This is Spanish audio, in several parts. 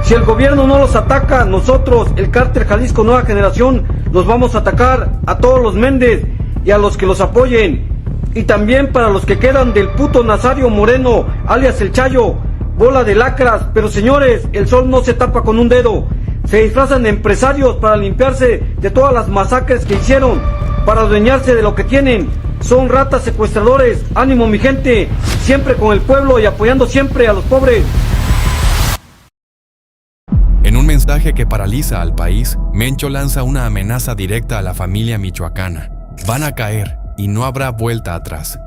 Si el gobierno no los ataca, nosotros, el Cártel Jalisco Nueva Generación, los vamos a atacar a todos los Méndez y a los que los apoyen. Y también para los que quedan del puto Nazario Moreno, alias el Chayo, bola de lacras. Pero señores, el sol no se tapa con un dedo. Se disfrazan de empresarios para limpiarse de todas las masacres que hicieron, para adueñarse de lo que tienen. Son ratas secuestradores. Ánimo mi gente, siempre con el pueblo y apoyando siempre a los pobres. En un mensaje que paraliza al país, Mencho lanza una amenaza directa a la familia michoacana. Van a caer y no habrá vuelta atrás.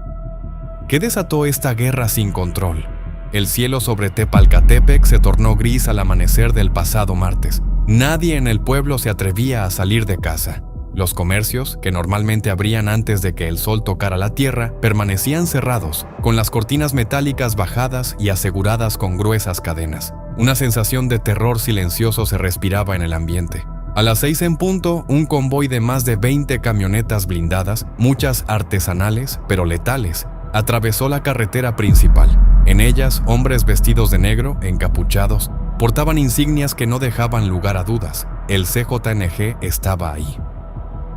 ¿Qué desató esta guerra sin control? El cielo sobre Tepalcatepec se tornó gris al amanecer del pasado martes. Nadie en el pueblo se atrevía a salir de casa. Los comercios, que normalmente abrían antes de que el sol tocara la tierra, permanecían cerrados, con las cortinas metálicas bajadas y aseguradas con gruesas cadenas. Una sensación de terror silencioso se respiraba en el ambiente. A las 6 en punto, un convoy de más de 20 camionetas blindadas, muchas artesanales, pero letales, atravesó la carretera principal. En ellas, hombres vestidos de negro, encapuchados, portaban insignias que no dejaban lugar a dudas. El CJNG estaba ahí.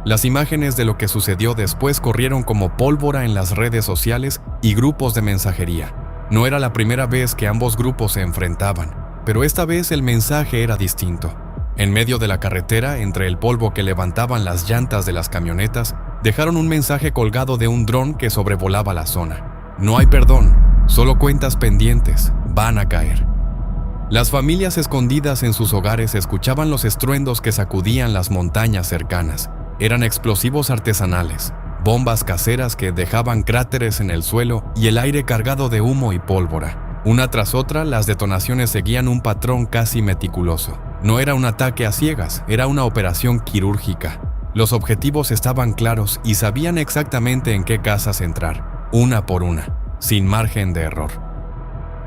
Las imágenes de lo que sucedió después corrieron como pólvora en las redes sociales y grupos de mensajería. No era la primera vez que ambos grupos se enfrentaban, pero esta vez el mensaje era distinto. En medio de la carretera, entre el polvo que levantaban las llantas de las camionetas, dejaron un mensaje colgado de un dron que sobrevolaba la zona. No hay perdón, solo cuentas pendientes, van a caer. Las familias escondidas en sus hogares escuchaban los estruendos que sacudían las montañas cercanas. Eran explosivos artesanales, bombas caseras que dejaban cráteres en el suelo y el aire cargado de humo y pólvora. Una tras otra, las detonaciones seguían un patrón casi meticuloso. No era un ataque a ciegas, era una operación quirúrgica. Los objetivos estaban claros y sabían exactamente en qué casas entrar, una por una, sin margen de error.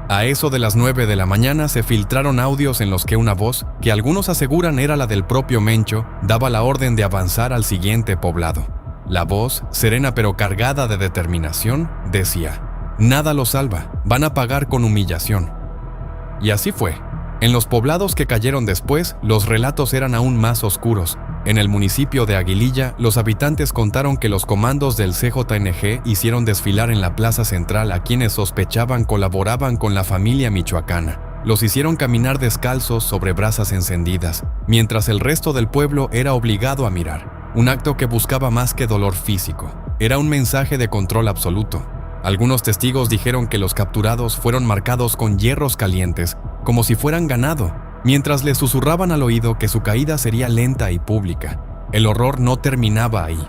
A eso de las 9 de la mañana se filtraron audios en los que una voz, que algunos aseguran era la del propio Mencho, daba la orden de avanzar al siguiente poblado. La voz, serena pero cargada de determinación, decía: «Nada los salva, van a pagar con humillación». Y así fue. En los poblados que cayeron después, los relatos eran aún más oscuros. En el municipio de Aguililla, los habitantes contaron que los comandos del CJNG hicieron desfilar en la plaza central a quienes sospechaban colaboraban con la familia michoacana. Los hicieron caminar descalzos sobre brasas encendidas, mientras el resto del pueblo era obligado a mirar. Un acto que buscaba más que dolor físico. Era un mensaje de control absoluto. Algunos testigos dijeron que los capturados fueron marcados con hierros calientes, como si fueran ganado, mientras les susurraban al oído que su caída sería lenta y pública. El horror no terminaba ahí.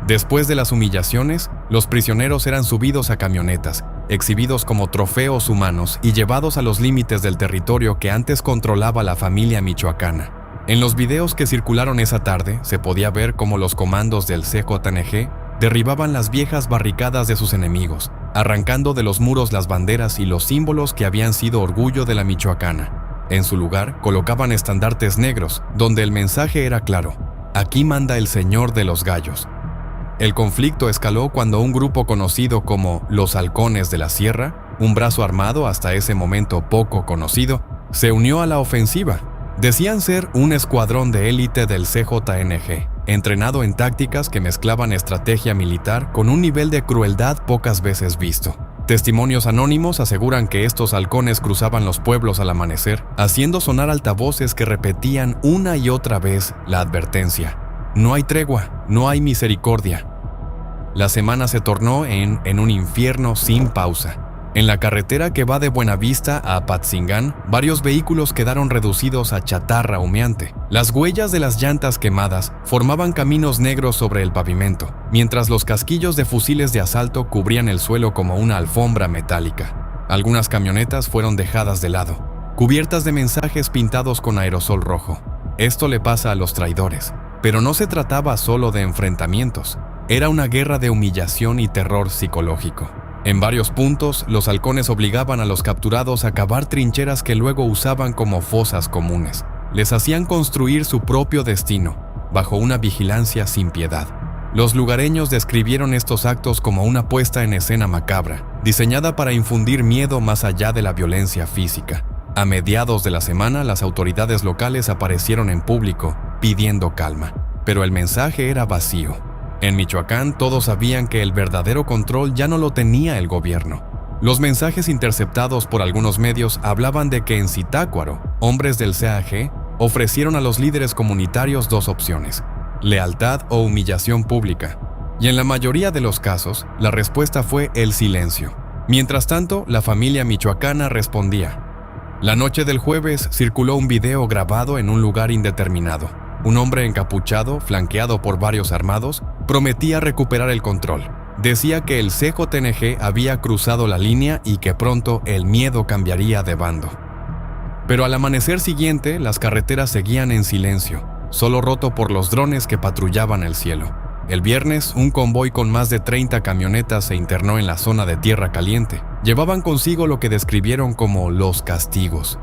Después de las humillaciones, los prisioneros eran subidos a camionetas, exhibidos como trofeos humanos y llevados a los límites del territorio que antes controlaba la familia michoacana. En los videos que circularon esa tarde, se podía ver cómo los comandos del CJNG derribaban las viejas barricadas de sus enemigos, arrancando de los muros las banderas y los símbolos que habían sido orgullo de la michoacana. En su lugar, colocaban estandartes negros, donde el mensaje era claro: aquí manda el señor de los gallos. El conflicto escaló cuando un grupo conocido como los Halcones de la Sierra, un brazo armado hasta ese momento poco conocido, se unió a la ofensiva. Decían ser un escuadrón de élite del CJNG, entrenado en tácticas que mezclaban estrategia militar con un nivel de crueldad pocas veces visto. Testimonios anónimos aseguran que estos halcones cruzaban los pueblos al amanecer, haciendo sonar altavoces que repetían una y otra vez la advertencia: no hay tregua, no hay misericordia. La semana se tornó en un infierno sin pausa. En la carretera que va de Buenavista a Apatzingán, varios vehículos quedaron reducidos a chatarra humeante. Las huellas de las llantas quemadas formaban caminos negros sobre el pavimento, mientras los casquillos de fusiles de asalto cubrían el suelo como una alfombra metálica. Algunas camionetas fueron dejadas de lado, cubiertas de mensajes pintados con aerosol rojo. Esto le pasa a los traidores. Pero no se trataba solo de enfrentamientos. Era una guerra de humillación y terror psicológico. En varios puntos, los halcones obligaban a los capturados a cavar trincheras que luego usaban como fosas comunes. Les hacían construir su propio destino, bajo una vigilancia sin piedad. Los lugareños describieron estos actos como una puesta en escena macabra, diseñada para infundir miedo más allá de la violencia física. A mediados de la semana, las autoridades locales aparecieron en público pidiendo calma, pero el mensaje era vacío. En Michoacán, todos sabían que el verdadero control ya no lo tenía el gobierno. Los mensajes interceptados por algunos medios hablaban de que en Zitácuaro, hombres del CAG ofrecieron a los líderes comunitarios dos opciones: lealtad o humillación pública. Y en la mayoría de los casos, la respuesta fue el silencio. Mientras tanto, la familia michoacana respondía. La noche del jueves circuló un video grabado en un lugar indeterminado. Un hombre encapuchado, flanqueado por varios armados, prometía recuperar el control. Decía que el CJNG había cruzado la línea y que pronto el miedo cambiaría de bando. Pero al amanecer siguiente, las carreteras seguían en silencio, solo roto por los drones que patrullaban el cielo. El viernes, un convoy con más de 30 camionetas se internó en la zona de Tierra Caliente. Llevaban consigo lo que describieron como los castigos.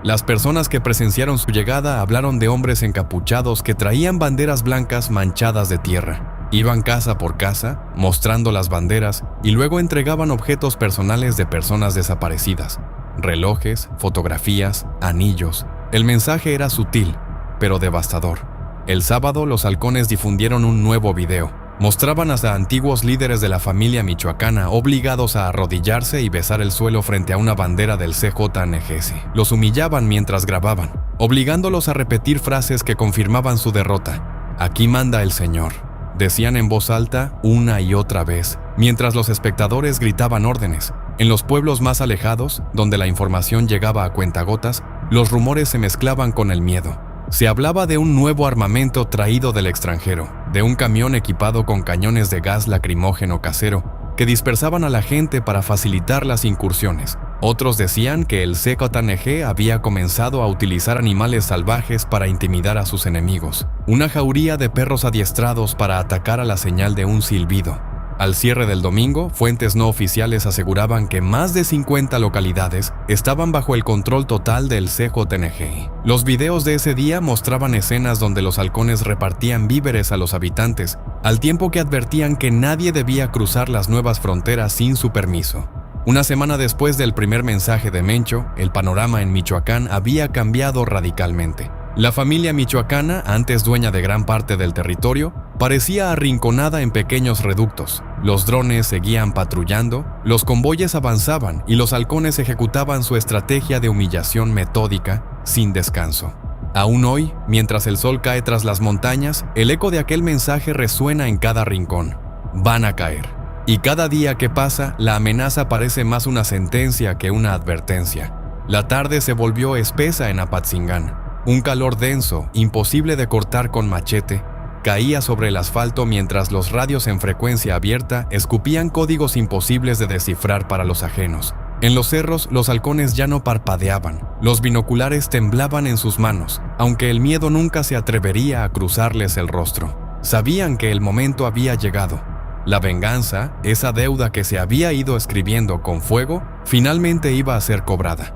Las personas que presenciaron su llegada hablaron de hombres encapuchados que traían banderas blancas manchadas de tierra. Iban casa por casa, mostrando las banderas, y luego entregaban objetos personales de personas desaparecidas: relojes, fotografías, anillos. El mensaje era sutil, pero devastador. El sábado, los halcones difundieron un nuevo video. Mostraban a antiguos líderes de la familia michoacana obligados a arrodillarse y besar el suelo frente a una bandera del CJNG. Los humillaban mientras grababan, obligándolos a repetir frases que confirmaban su derrota. «Aquí manda el Señor», decían en voz alta una y otra vez, mientras los espectadores gritaban órdenes. En los pueblos más alejados, donde la información llegaba a cuentagotas, los rumores se mezclaban con el miedo. Se hablaba de un nuevo armamento traído del extranjero, de un camión equipado con cañones de gas lacrimógeno casero que dispersaban a la gente para facilitar las incursiones. Otros decían que el CJNG había comenzado a utilizar animales salvajes para intimidar a sus enemigos. Una jauría de perros adiestrados para atacar a la señal de un silbido. Al cierre del domingo, fuentes no oficiales aseguraban que más de 50 localidades estaban bajo el control total del CJNG. Los videos de ese día mostraban escenas donde los halcones repartían víveres a los habitantes, al tiempo que advertían que nadie debía cruzar las nuevas fronteras sin su permiso. Una semana después del primer mensaje de Mencho, el panorama en Michoacán había cambiado radicalmente. La familia michoacana, antes dueña de gran parte del territorio, parecía arrinconada en pequeños reductos. Los drones seguían patrullando, los convoyes avanzaban y los halcones ejecutaban su estrategia de humillación metódica, sin descanso. Aún hoy, mientras el sol cae tras las montañas, el eco de aquel mensaje resuena en cada rincón. Van a caer. Y cada día que pasa, la amenaza parece más una sentencia que una advertencia. La tarde se volvió espesa en Apatzingán. Un calor denso, imposible de cortar con machete, caía sobre el asfalto mientras los radios en frecuencia abierta escupían códigos imposibles de descifrar para los ajenos. En los cerros, los halcones ya no parpadeaban, los binoculares temblaban en sus manos, aunque el miedo nunca se atrevería a cruzarles el rostro. Sabían que el momento había llegado. La venganza, esa deuda que se había ido escribiendo con fuego, finalmente iba a ser cobrada.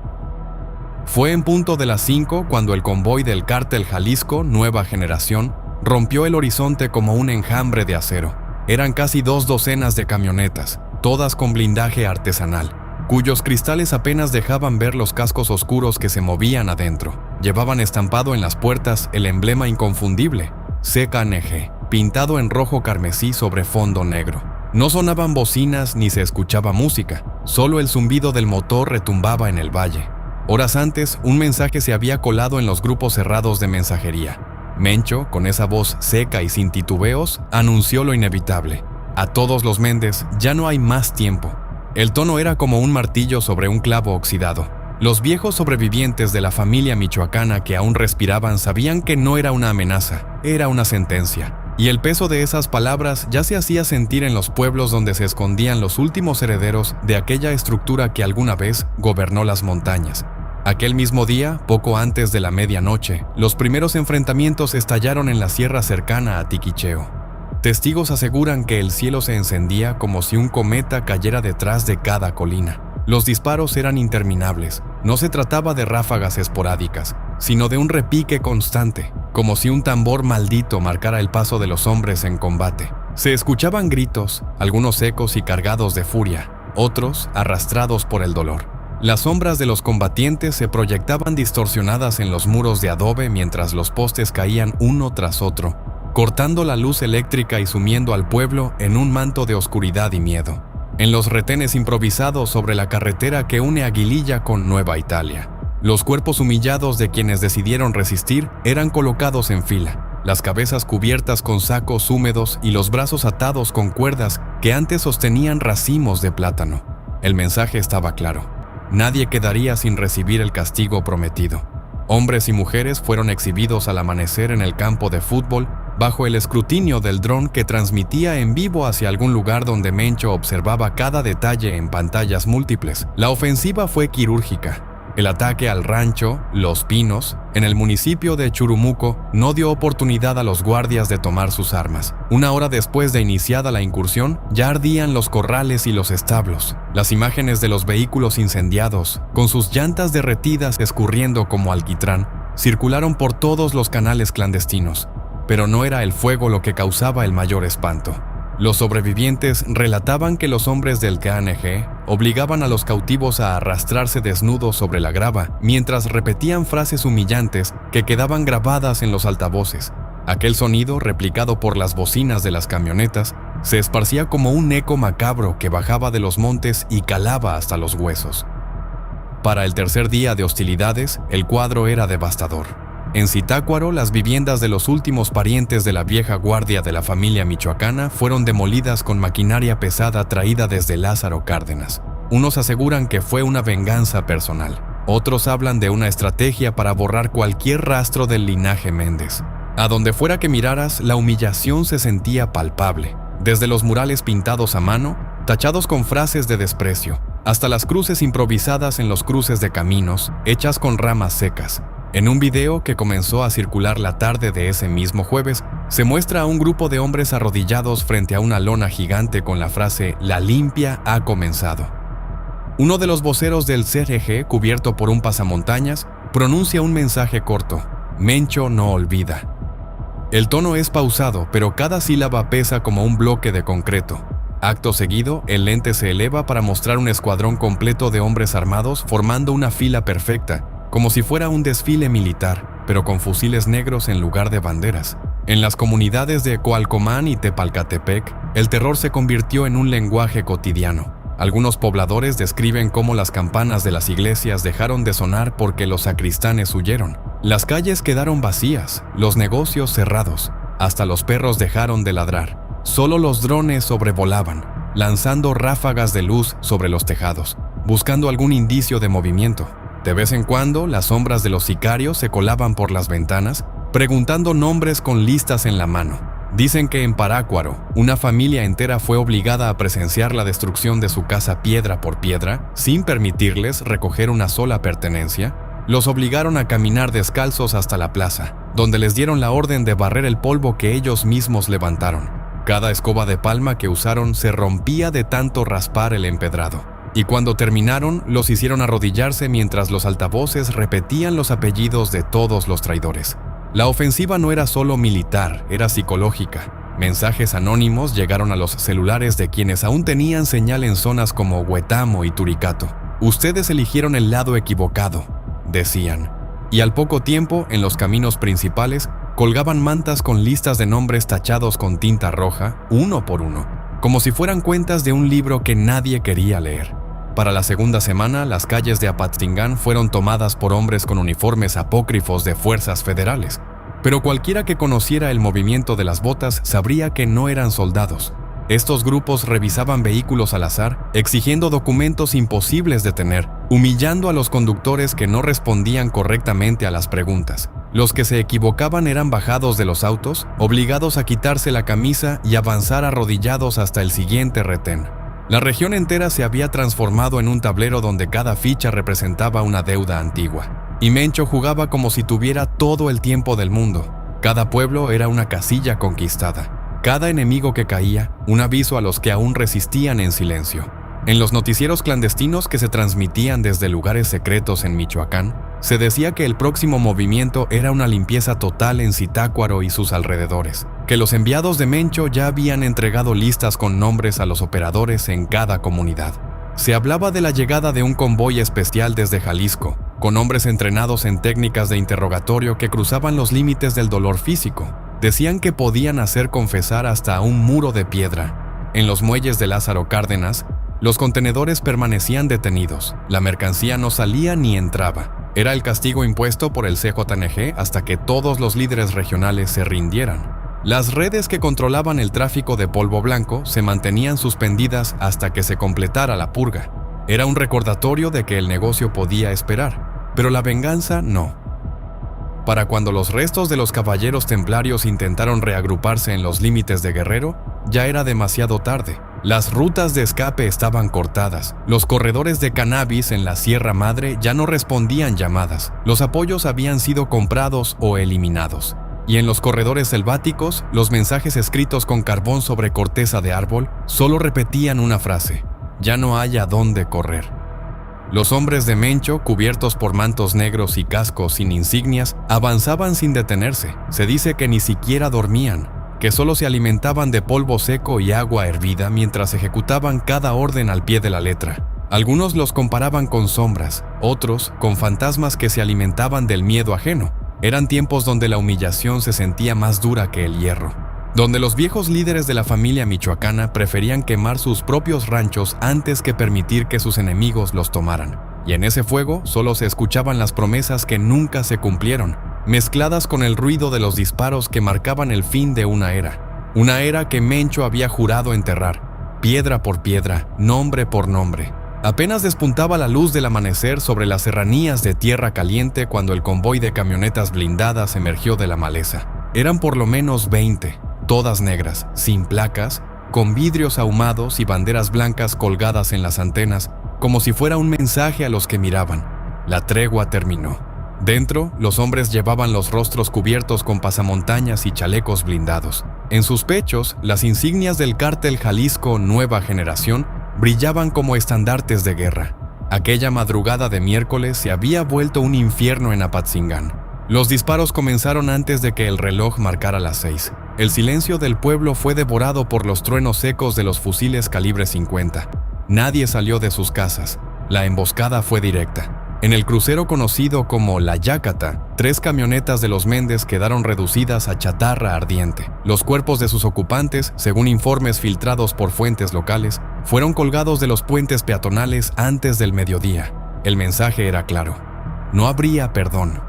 Fue en punto de las 5 cuando el convoy del Cártel Jalisco Nueva Generación rompió el horizonte como un enjambre de acero. Eran casi 2 docenas de camionetas, todas con blindaje artesanal, cuyos cristales apenas dejaban ver los cascos oscuros que se movían adentro. Llevaban estampado en las puertas el emblema inconfundible, CJNG, pintado en rojo carmesí sobre fondo negro. No sonaban bocinas ni se escuchaba música, solo el zumbido del motor retumbaba en el valle. Horas antes, un mensaje se había colado en los grupos cerrados de mensajería. Mencho, con esa voz seca y sin titubeos, anunció lo inevitable. A todos los Méndez, ya no hay más tiempo. El tono era como un martillo sobre un clavo oxidado. Los viejos sobrevivientes de la familia michoacana que aún respiraban sabían que no era una amenaza, era una sentencia. Y el peso de esas palabras ya se hacía sentir en los pueblos donde se escondían los últimos herederos de aquella estructura que alguna vez gobernó las montañas. Aquel mismo día, poco antes de la medianoche, los primeros enfrentamientos estallaron en la sierra cercana a Tiquicheo. Testigos aseguran que el cielo se encendía como si un cometa cayera detrás de cada colina. Los disparos eran interminables. No se trataba de ráfagas esporádicas, sino de un repique constante, como si un tambor maldito marcara el paso de los hombres en combate. Se escuchaban gritos, algunos secos y cargados de furia, otros arrastrados por el dolor. Las sombras de los combatientes se proyectaban distorsionadas en los muros de adobe mientras los postes caían uno tras otro, cortando la luz eléctrica y sumiendo al pueblo en un manto de oscuridad y miedo. En los retenes improvisados sobre la carretera que une Aguililla con Nueva Italia, los cuerpos humillados de quienes decidieron resistir eran colocados en fila, las cabezas cubiertas con sacos húmedos y los brazos atados con cuerdas que antes sostenían racimos de plátano. El mensaje estaba claro: nadie quedaría sin recibir el castigo prometido. Hombres y mujeres fueron exhibidos al amanecer en el campo de fútbol bajo el escrutinio del dron que transmitía en vivo hacia algún lugar donde Mencho observaba cada detalle en pantallas múltiples. La ofensiva fue quirúrgica. El ataque al rancho Los Pinos, en el municipio de Churumuco, no dio oportunidad a los guardias de tomar sus armas. Una hora después de iniciada la incursión, ya ardían los corrales y los establos. Las imágenes de los vehículos incendiados, con sus llantas derretidas escurriendo como alquitrán, circularon por todos los canales clandestinos. Pero no era el fuego lo que causaba el mayor espanto. Los sobrevivientes relataban que los hombres del KNG obligaban a los cautivos a arrastrarse desnudos sobre la grava mientras repetían frases humillantes que quedaban grabadas en los altavoces. Aquel sonido, replicado por las bocinas de las camionetas, se esparcía como un eco macabro que bajaba de los montes y calaba hasta los huesos. Para el tercer día de hostilidades, el cuadro era devastador. En Zitácuaro, las viviendas de los últimos parientes de la vieja guardia de la familia michoacana fueron demolidas con maquinaria pesada traída desde Lázaro Cárdenas. Unos aseguran que fue una venganza personal. Otros hablan de una estrategia para borrar cualquier rastro del linaje Méndez. A donde fuera que miraras, la humillación se sentía palpable. Desde los murales pintados a mano, tachados con frases de desprecio, hasta las cruces improvisadas en los cruces de caminos, hechas con ramas secas. En un video que comenzó a circular la tarde de ese mismo jueves, se muestra a un grupo de hombres arrodillados frente a una lona gigante con la frase «La limpia ha comenzado». Uno de los voceros del CRG, cubierto por un pasamontañas, pronuncia un mensaje corto: «Mencho no olvida». El tono es pausado, pero cada sílaba pesa como un bloque de concreto. Acto seguido, el lente se eleva para mostrar un escuadrón completo de hombres armados formando una fila perfecta, como si fuera un desfile militar, pero con fusiles negros en lugar de banderas. En las comunidades de Coalcomán y Tepalcatepec, el terror se convirtió en un lenguaje cotidiano. Algunos pobladores describen cómo las campanas de las iglesias dejaron de sonar porque los sacristanes huyeron. Las calles quedaron vacías, los negocios cerrados, hasta los perros dejaron de ladrar. Solo los drones sobrevolaban, lanzando ráfagas de luz sobre los tejados, buscando algún indicio de movimiento. De vez en cuando, las sombras de los sicarios se colaban por las ventanas, preguntando nombres con listas en la mano. Dicen que en Parácuaro, una familia entera fue obligada a presenciar la destrucción de su casa piedra por piedra, sin permitirles recoger una sola pertenencia. Los obligaron a caminar descalzos hasta la plaza, donde les dieron la orden de barrer el polvo que ellos mismos levantaron. Cada escoba de palma que usaron se rompía de tanto raspar el empedrado. Y cuando terminaron, los hicieron arrodillarse mientras los altavoces repetían los apellidos de todos los traidores. La ofensiva no era solo militar, era psicológica. Mensajes anónimos llegaron a los celulares de quienes aún tenían señal en zonas como Huetamo y Turicato. «Ustedes eligieron el lado equivocado», decían. Y al poco tiempo, en los caminos principales, colgaban mantas con listas de nombres tachados con tinta roja, uno por uno, como si fueran cuentas de un libro que nadie quería leer. Para la segunda semana, las calles de Apatzingán fueron tomadas por hombres con uniformes apócrifos de fuerzas federales. Pero cualquiera que conociera el movimiento de las botas sabría que no eran soldados. Estos grupos revisaban vehículos al azar, exigiendo documentos imposibles de tener, humillando a los conductores que no respondían correctamente a las preguntas. Los que se equivocaban eran bajados de los autos, obligados a quitarse la camisa y avanzar arrodillados hasta el siguiente retén. La región entera se había transformado en un tablero donde cada ficha representaba una deuda antigua. Y Mencho jugaba como si tuviera todo el tiempo del mundo. Cada pueblo era una casilla conquistada. Cada enemigo que caía, un aviso a los que aún resistían en silencio. En los noticieros clandestinos que se transmitían desde lugares secretos en Michoacán, se decía que el próximo movimiento era una limpieza total en Zitácuaro y sus alrededores, que los enviados de Mencho ya habían entregado listas con nombres a los operadores en cada comunidad. Se hablaba de la llegada de un convoy especial desde Jalisco, con hombres entrenados en técnicas de interrogatorio que cruzaban los límites del dolor físico. Decían que podían hacer confesar hasta un muro de piedra. En los muelles de Lázaro Cárdenas, los contenedores permanecían detenidos. La mercancía no salía ni entraba. Era el castigo impuesto por el CJNG hasta que todos los líderes regionales se rindieran. Las redes que controlaban el tráfico de polvo blanco se mantenían suspendidas hasta que se completara la purga. Era un recordatorio de que el negocio podía esperar, pero la venganza no. Para cuando los restos de los caballeros templarios intentaron reagruparse en los límites de Guerrero, ya era demasiado tarde. Las rutas de escape estaban cortadas. Los corredores de cannabis en la Sierra Madre ya no respondían llamadas. Los apoyos habían sido comprados o eliminados. Y en los corredores selváticos, los mensajes escritos con carbón sobre corteza de árbol solo repetían una frase: ya no hay a dónde correr. Los hombres de Mencho, cubiertos por mantos negros y cascos sin insignias, avanzaban sin detenerse. Se dice que ni siquiera dormían, que solo se alimentaban de polvo seco y agua hervida mientras ejecutaban cada orden al pie de la letra. Algunos los comparaban con sombras, otros con fantasmas que se alimentaban del miedo ajeno. Eran tiempos donde la humillación se sentía más dura que el hierro, donde los viejos líderes de la familia michoacana preferían quemar sus propios ranchos antes que permitir que sus enemigos los tomaran. Y en ese fuego solo se escuchaban las promesas que nunca se cumplieron, mezcladas con el ruido de los disparos que marcaban el fin de una era que Mencho había jurado enterrar, piedra por piedra, nombre por nombre. Apenas despuntaba la luz del amanecer sobre las serranías de Tierra Caliente cuando el convoy de camionetas blindadas emergió de la maleza. Eran por lo menos 20, todas negras, sin placas, con vidrios ahumados y banderas blancas colgadas en las antenas, como si fuera un mensaje a los que miraban. La tregua terminó. Dentro, los hombres llevaban los rostros cubiertos con pasamontañas y chalecos blindados. En sus pechos, las insignias del cártel Jalisco Nueva Generación brillaban como estandartes de guerra. Aquella madrugada de miércoles se había vuelto un infierno en Apatzingán. Los disparos comenzaron antes de que el reloj marcara las 6. El silencio del pueblo fue devorado por los truenos secos de los fusiles calibre 50. Nadie salió de sus casas. La emboscada fue directa. En el crucero conocido como La Yácata, 3 camionetas de los Méndez quedaron reducidas a chatarra ardiente. Los cuerpos de sus ocupantes, según informes filtrados por fuentes locales, fueron colgados de los puentes peatonales antes del mediodía. El mensaje era claro: no habría perdón.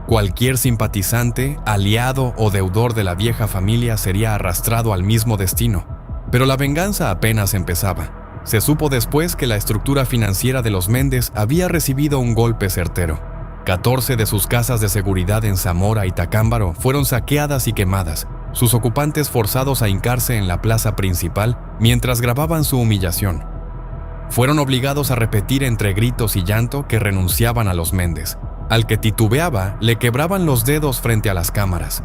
Cualquier simpatizante, aliado o deudor de la vieja familia sería arrastrado al mismo destino. Pero la venganza apenas empezaba. Se supo después que la estructura financiera de los Méndez había recibido un golpe certero. 14 de sus casas de seguridad en Zamora y Tacámbaro fueron saqueadas y quemadas, sus ocupantes forzados a hincarse en la plaza principal mientras grababan su humillación. Fueron obligados a repetir entre gritos y llanto que renunciaban a los Méndez. Al que titubeaba, le quebraban los dedos frente a las cámaras.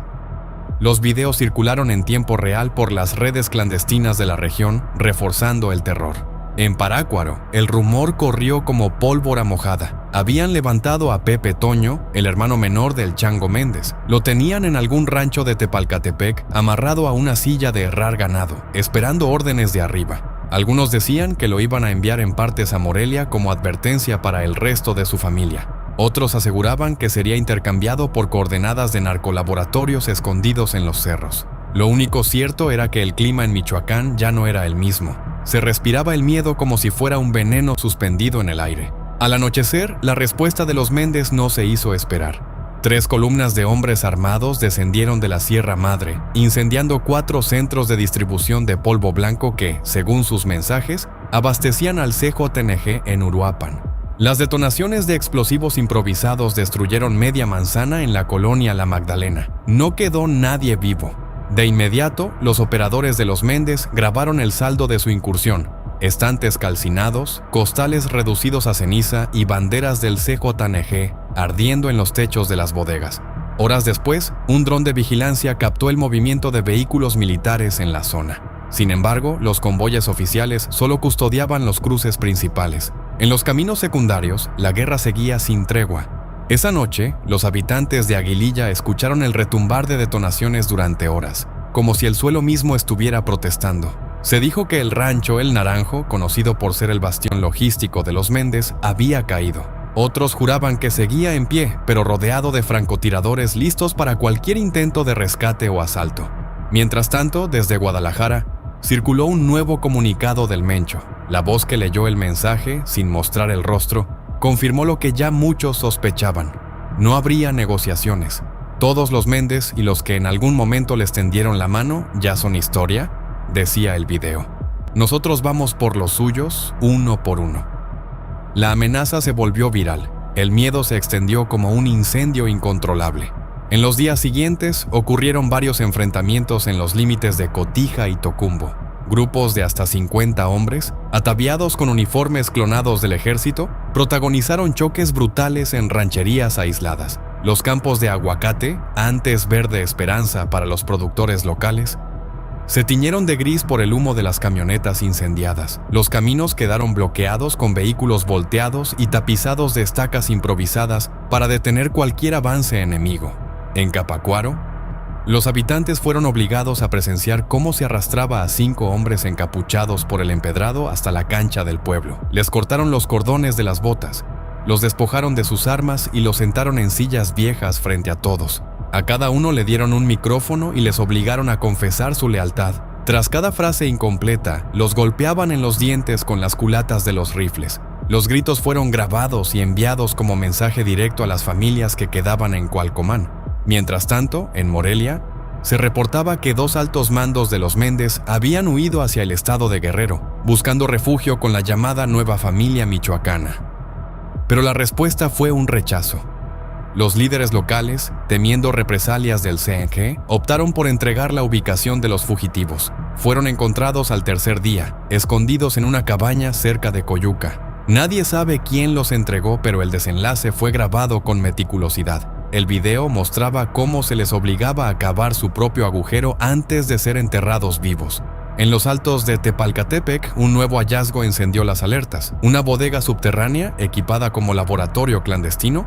Los videos circularon en tiempo real por las redes clandestinas de la región, reforzando el terror. En Parácuaro, el rumor corrió como pólvora mojada. Habían levantado a Pepe Toño, el hermano menor del Chango Méndez. Lo tenían en algún rancho de Tepalcatepec, amarrado a una silla de herrar ganado, esperando órdenes de arriba. Algunos decían que lo iban a enviar en partes a Morelia como advertencia para el resto de su familia. Otros aseguraban que sería intercambiado por coordenadas de narcolaboratorios escondidos en los cerros. Lo único cierto era que el clima en Michoacán ya no era el mismo. Se respiraba el miedo como si fuera un veneno suspendido en el aire. Al anochecer, la respuesta de los Méndez no se hizo esperar. 3 columnas de hombres armados descendieron de la Sierra Madre, incendiando 4 centros de distribución de polvo blanco que, según sus mensajes, abastecían al CJNG en Uruapan. Las detonaciones de explosivos improvisados destruyeron media manzana en la colonia La Magdalena. No quedó nadie vivo. De inmediato, los operadores de los Méndez grabaron el saldo de su incursión: estantes calcinados, costales reducidos a ceniza y banderas del CJNG ardiendo en los techos de las bodegas. Horas después, un dron de vigilancia captó el movimiento de vehículos militares en la zona. Sin embargo, los convoyes oficiales solo custodiaban los cruces principales. En los caminos secundarios, la guerra seguía sin tregua. Esa noche, los habitantes de Aguililla escucharon el retumbar de detonaciones durante horas, como si el suelo mismo estuviera protestando. Se dijo que el rancho El Naranjo, conocido por ser el bastión logístico de los Méndez, había caído. Otros juraban que seguía en pie, pero rodeado de francotiradores listos para cualquier intento de rescate o asalto. Mientras tanto, desde Guadalajara, circuló un nuevo comunicado del Mencho. La voz que leyó el mensaje, sin mostrar el rostro, confirmó lo que ya muchos sospechaban. No habría negociaciones. Todos los Méndez y los que en algún momento les tendieron la mano ya son historia, decía el video. Nosotros vamos por los suyos, uno por uno. La amenaza se volvió viral. El miedo se extendió como un incendio incontrolable. En los días siguientes ocurrieron varios enfrentamientos en los límites de Cotija y Tocumbo. Grupos de hasta 50 hombres, ataviados con uniformes clonados del ejército, protagonizaron choques brutales en rancherías aisladas. Los campos de aguacate, antes verde esperanza para los productores locales, se tiñeron de gris por el humo de las camionetas incendiadas. Los caminos quedaron bloqueados con vehículos volteados y tapizados de estacas improvisadas para detener cualquier avance enemigo. En Capacuaro, los habitantes fueron obligados a presenciar cómo se arrastraba a 5 hombres encapuchados por el empedrado hasta la cancha del pueblo. Les cortaron los cordones de las botas, los despojaron de sus armas y los sentaron en sillas viejas frente a todos. A cada uno le dieron un micrófono y les obligaron a confesar su lealtad. Tras cada frase incompleta, los golpeaban en los dientes con las culatas de los rifles. Los gritos fueron grabados y enviados como mensaje directo a las familias que quedaban en Cualcomán. Mientras tanto, en Morelia, se reportaba que 2 altos mandos de los Méndez habían huido hacia el estado de Guerrero, buscando refugio con la llamada Nueva Familia Michoacana. Pero la respuesta fue un rechazo. Los líderes locales, temiendo represalias del CNG, optaron por entregar la ubicación de los fugitivos. Fueron encontrados al tercer día, escondidos en una cabaña cerca de Coyuca. Nadie sabe quién los entregó, pero el desenlace fue grabado con meticulosidad. El video mostraba cómo se les obligaba a cavar su propio agujero antes de ser enterrados vivos. En los altos de Tepalcatepec, un nuevo hallazgo encendió las alertas. Una bodega subterránea, equipada como laboratorio clandestino,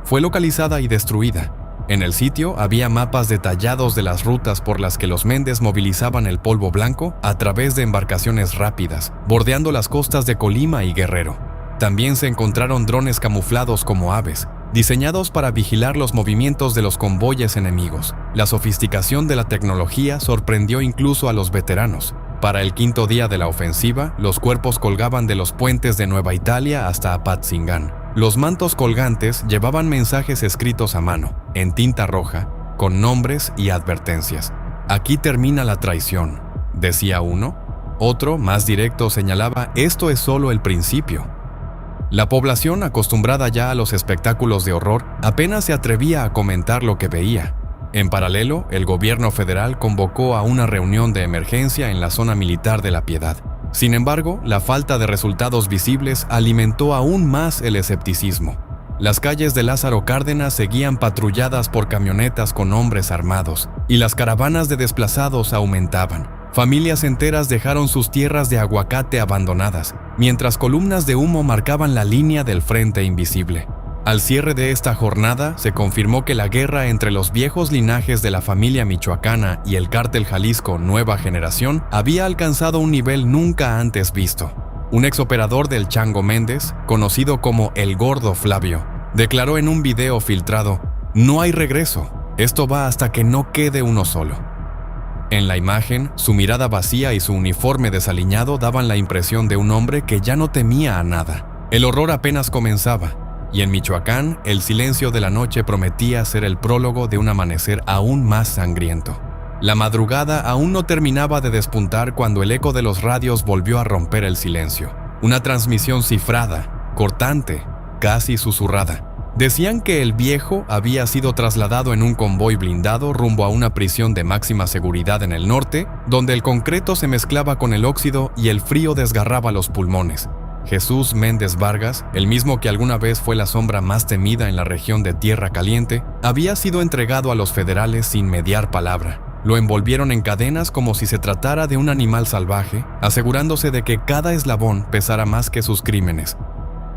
fue localizada y destruida. En el sitio había mapas detallados de las rutas por las que los Méndez movilizaban el polvo blanco a través de embarcaciones rápidas, bordeando las costas de Colima y Guerrero. También se encontraron drones camuflados como aves, diseñados para vigilar los movimientos de los convoyes enemigos. La sofisticación de la tecnología sorprendió incluso a los veteranos. Para el 5º día de la ofensiva, los cuerpos colgaban de los puentes de Nueva Italia hasta Apatzingán. Los mantos colgantes llevaban mensajes escritos a mano, en tinta roja, con nombres y advertencias. Aquí termina la traición, decía uno. Otro, más directo, señalaba: esto es solo el principio. La población, acostumbrada ya a los espectáculos de horror, apenas se atrevía a comentar lo que veía. En paralelo, el gobierno federal convocó a una reunión de emergencia en la zona militar de La Piedad. Sin embargo, la falta de resultados visibles alimentó aún más el escepticismo. Las calles de Lázaro Cárdenas seguían patrulladas por camionetas con hombres armados, y las caravanas de desplazados aumentaban. Familias enteras dejaron sus tierras de aguacate abandonadas, mientras columnas de humo marcaban la línea del frente invisible. Al cierre de esta jornada, se confirmó que la guerra entre los viejos linajes de la familia michoacana y el cártel Jalisco Nueva Generación había alcanzado un nivel nunca antes visto. Un exoperador del Chango Méndez, conocido como el Gordo Flavio, declaró en un video filtrado: "No hay regreso, esto va hasta que no quede uno solo". En la imagen, su mirada vacía y su uniforme desaliñado daban la impresión de un hombre que ya no temía a nada. El horror apenas comenzaba. Y en Michoacán, el silencio de la noche prometía ser el prólogo de un amanecer aún más sangriento. La madrugada aún no terminaba de despuntar cuando el eco de los radios volvió a romper el silencio. Una transmisión cifrada, cortante, casi susurrada. Decían que el viejo había sido trasladado en un convoy blindado rumbo a una prisión de máxima seguridad en el norte, donde el concreto se mezclaba con el óxido y el frío desgarraba los pulmones. Jesús Méndez Vargas, el mismo que alguna vez fue la sombra más temida en la región de Tierra Caliente, había sido entregado a los federales sin mediar palabra. Lo envolvieron en cadenas como si se tratara de un animal salvaje, asegurándose de que cada eslabón pesara más que sus crímenes.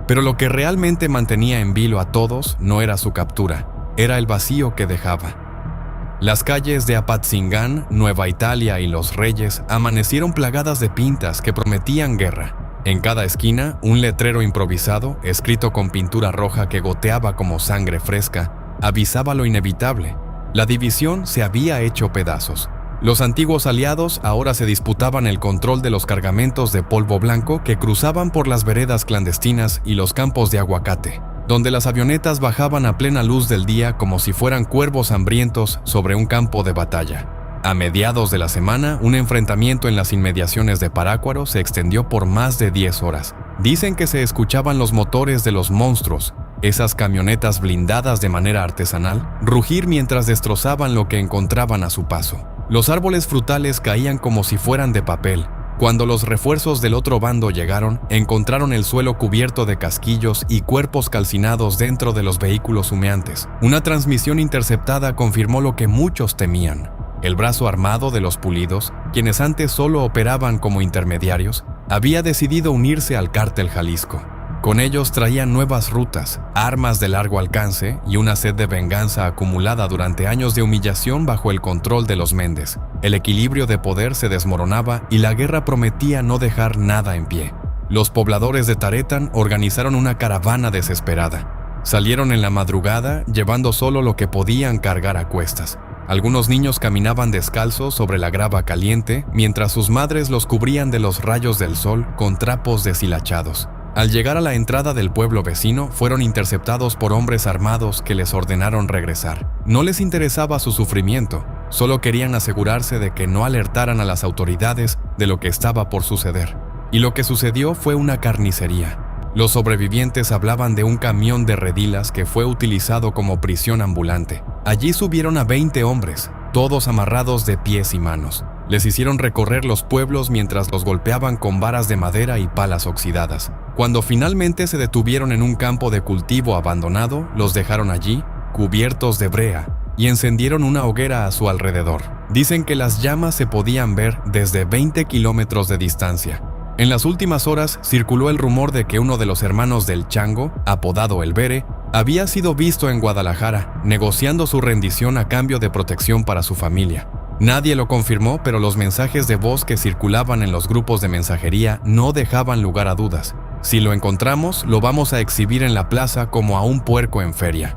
Pero lo que realmente mantenía en vilo a todos no era su captura, era el vacío que dejaba. Las calles de Apatzingán, Nueva Italia y Los Reyes amanecieron plagadas de pintas que prometían guerra. En cada esquina, un letrero improvisado, escrito con pintura roja que goteaba como sangre fresca, avisaba lo inevitable. La división se había hecho pedazos. Los antiguos aliados ahora se disputaban el control de los cargamentos de polvo blanco que cruzaban por las veredas clandestinas y los campos de aguacate, donde las avionetas bajaban a plena luz del día como si fueran cuervos hambrientos sobre un campo de batalla. A mediados de la semana, un enfrentamiento en las inmediaciones de Parácuaro se extendió por más de 10 horas. Dicen que se escuchaban los motores de los monstruos, esas camionetas blindadas de manera artesanal, rugir mientras destrozaban lo que encontraban a su paso. Los árboles frutales caían como si fueran de papel. Cuando los refuerzos del otro bando llegaron, encontraron el suelo cubierto de casquillos y cuerpos calcinados dentro de los vehículos humeantes. Una transmisión interceptada confirmó lo que muchos temían. El brazo armado de los Pulidos, quienes antes solo operaban como intermediarios, había decidido unirse al Cártel Jalisco. Con ellos traían nuevas rutas, armas de largo alcance y una sed de venganza acumulada durante años de humillación bajo el control de los Méndez. El equilibrio de poder se desmoronaba y la guerra prometía no dejar nada en pie. Los pobladores de Taretán organizaron una caravana desesperada. Salieron en la madrugada llevando solo lo que podían cargar a cuestas. Algunos niños caminaban descalzos sobre la grava caliente mientras sus madres los cubrían de los rayos del sol con trapos deshilachados. Al llegar a la entrada del pueblo vecino, fueron interceptados por hombres armados que les ordenaron regresar. No les interesaba su sufrimiento, solo querían asegurarse de que no alertaran a las autoridades de lo que estaba por suceder. Y lo que sucedió fue una carnicería. Los sobrevivientes hablaban de un camión de redilas que fue utilizado como prisión ambulante. Allí subieron a 20 hombres, todos amarrados de pies y manos. Les hicieron recorrer los pueblos mientras los golpeaban con varas de madera y palas oxidadas. Cuando finalmente se detuvieron en un campo de cultivo abandonado, los dejaron allí, cubiertos de brea, y encendieron una hoguera a su alrededor. Dicen que las llamas se podían ver desde 20 kilómetros de distancia. En las últimas horas circuló el rumor de que uno de los hermanos del Chango, apodado El Bere, había sido visto en Guadalajara, negociando su rendición a cambio de protección para su familia. Nadie lo confirmó, pero los mensajes de voz que circulaban en los grupos de mensajería no dejaban lugar a dudas. Si lo encontramos, lo vamos a exhibir en la plaza como a un puerco en feria.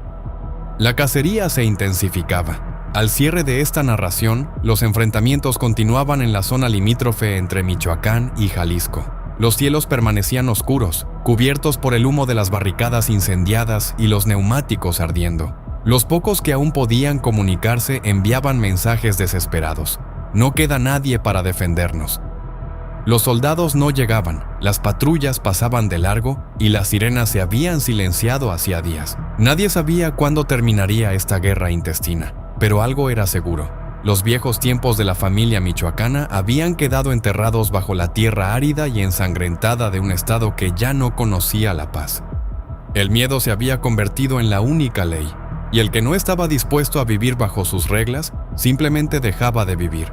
La cacería se intensificaba. Al cierre de esta narración, los enfrentamientos continuaban en la zona limítrofe entre Michoacán y Jalisco. Los cielos permanecían oscuros, cubiertos por el humo de las barricadas incendiadas y los neumáticos ardiendo. Los pocos que aún podían comunicarse enviaban mensajes desesperados. No queda nadie para defendernos. Los soldados no llegaban, las patrullas pasaban de largo y las sirenas se habían silenciado hacía días. Nadie sabía cuándo terminaría esta guerra intestina, pero algo era seguro. Los viejos tiempos de la familia michoacana habían quedado enterrados bajo la tierra árida y ensangrentada de un estado que ya no conocía la paz. El miedo se había convertido en la única ley, y el que no estaba dispuesto a vivir bajo sus reglas, simplemente dejaba de vivir.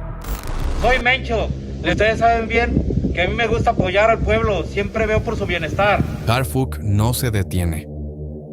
Soy Mencho. Ustedes saben bien que a mí me gusta apoyar al pueblo, siempre veo por su bienestar. Harfuch no se detiene.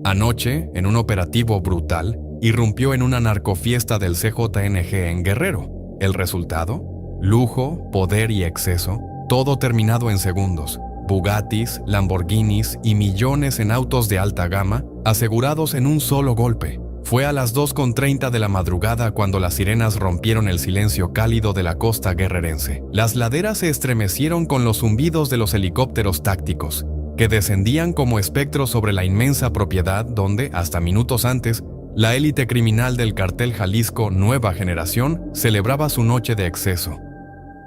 Anoche, en un operativo brutal, irrumpió en una narcofiesta del CJNG en Guerrero. ¿El resultado? Lujo, poder y exceso, todo terminado en segundos. Bugattis, Lamborghinis y millones en autos de alta gama, asegurados en un solo golpe. Fue a las 2:30 de la madrugada cuando las sirenas rompieron el silencio cálido de la costa guerrerense. Las laderas se estremecieron con los zumbidos de los helicópteros tácticos, que descendían como espectros sobre la inmensa propiedad donde, hasta minutos antes, la élite criminal del Cártel Jalisco Nueva Generación celebraba su noche de exceso.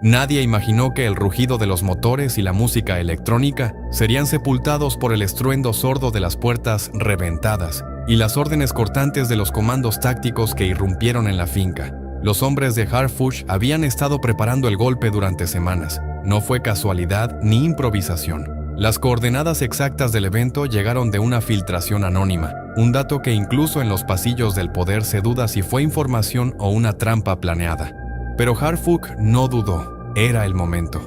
Nadie imaginó que el rugido de los motores y la música electrónica serían sepultados por el estruendo sordo de las puertas reventadas y las órdenes cortantes de los comandos tácticos que irrumpieron en la finca. Los hombres de Harfuch habían estado preparando el golpe durante semanas. No fue casualidad ni improvisación. Las coordenadas exactas del evento llegaron de una filtración anónima, un dato que incluso en los pasillos del poder se duda si fue información o una trampa planeada. Pero Harfuch no dudó, era el momento.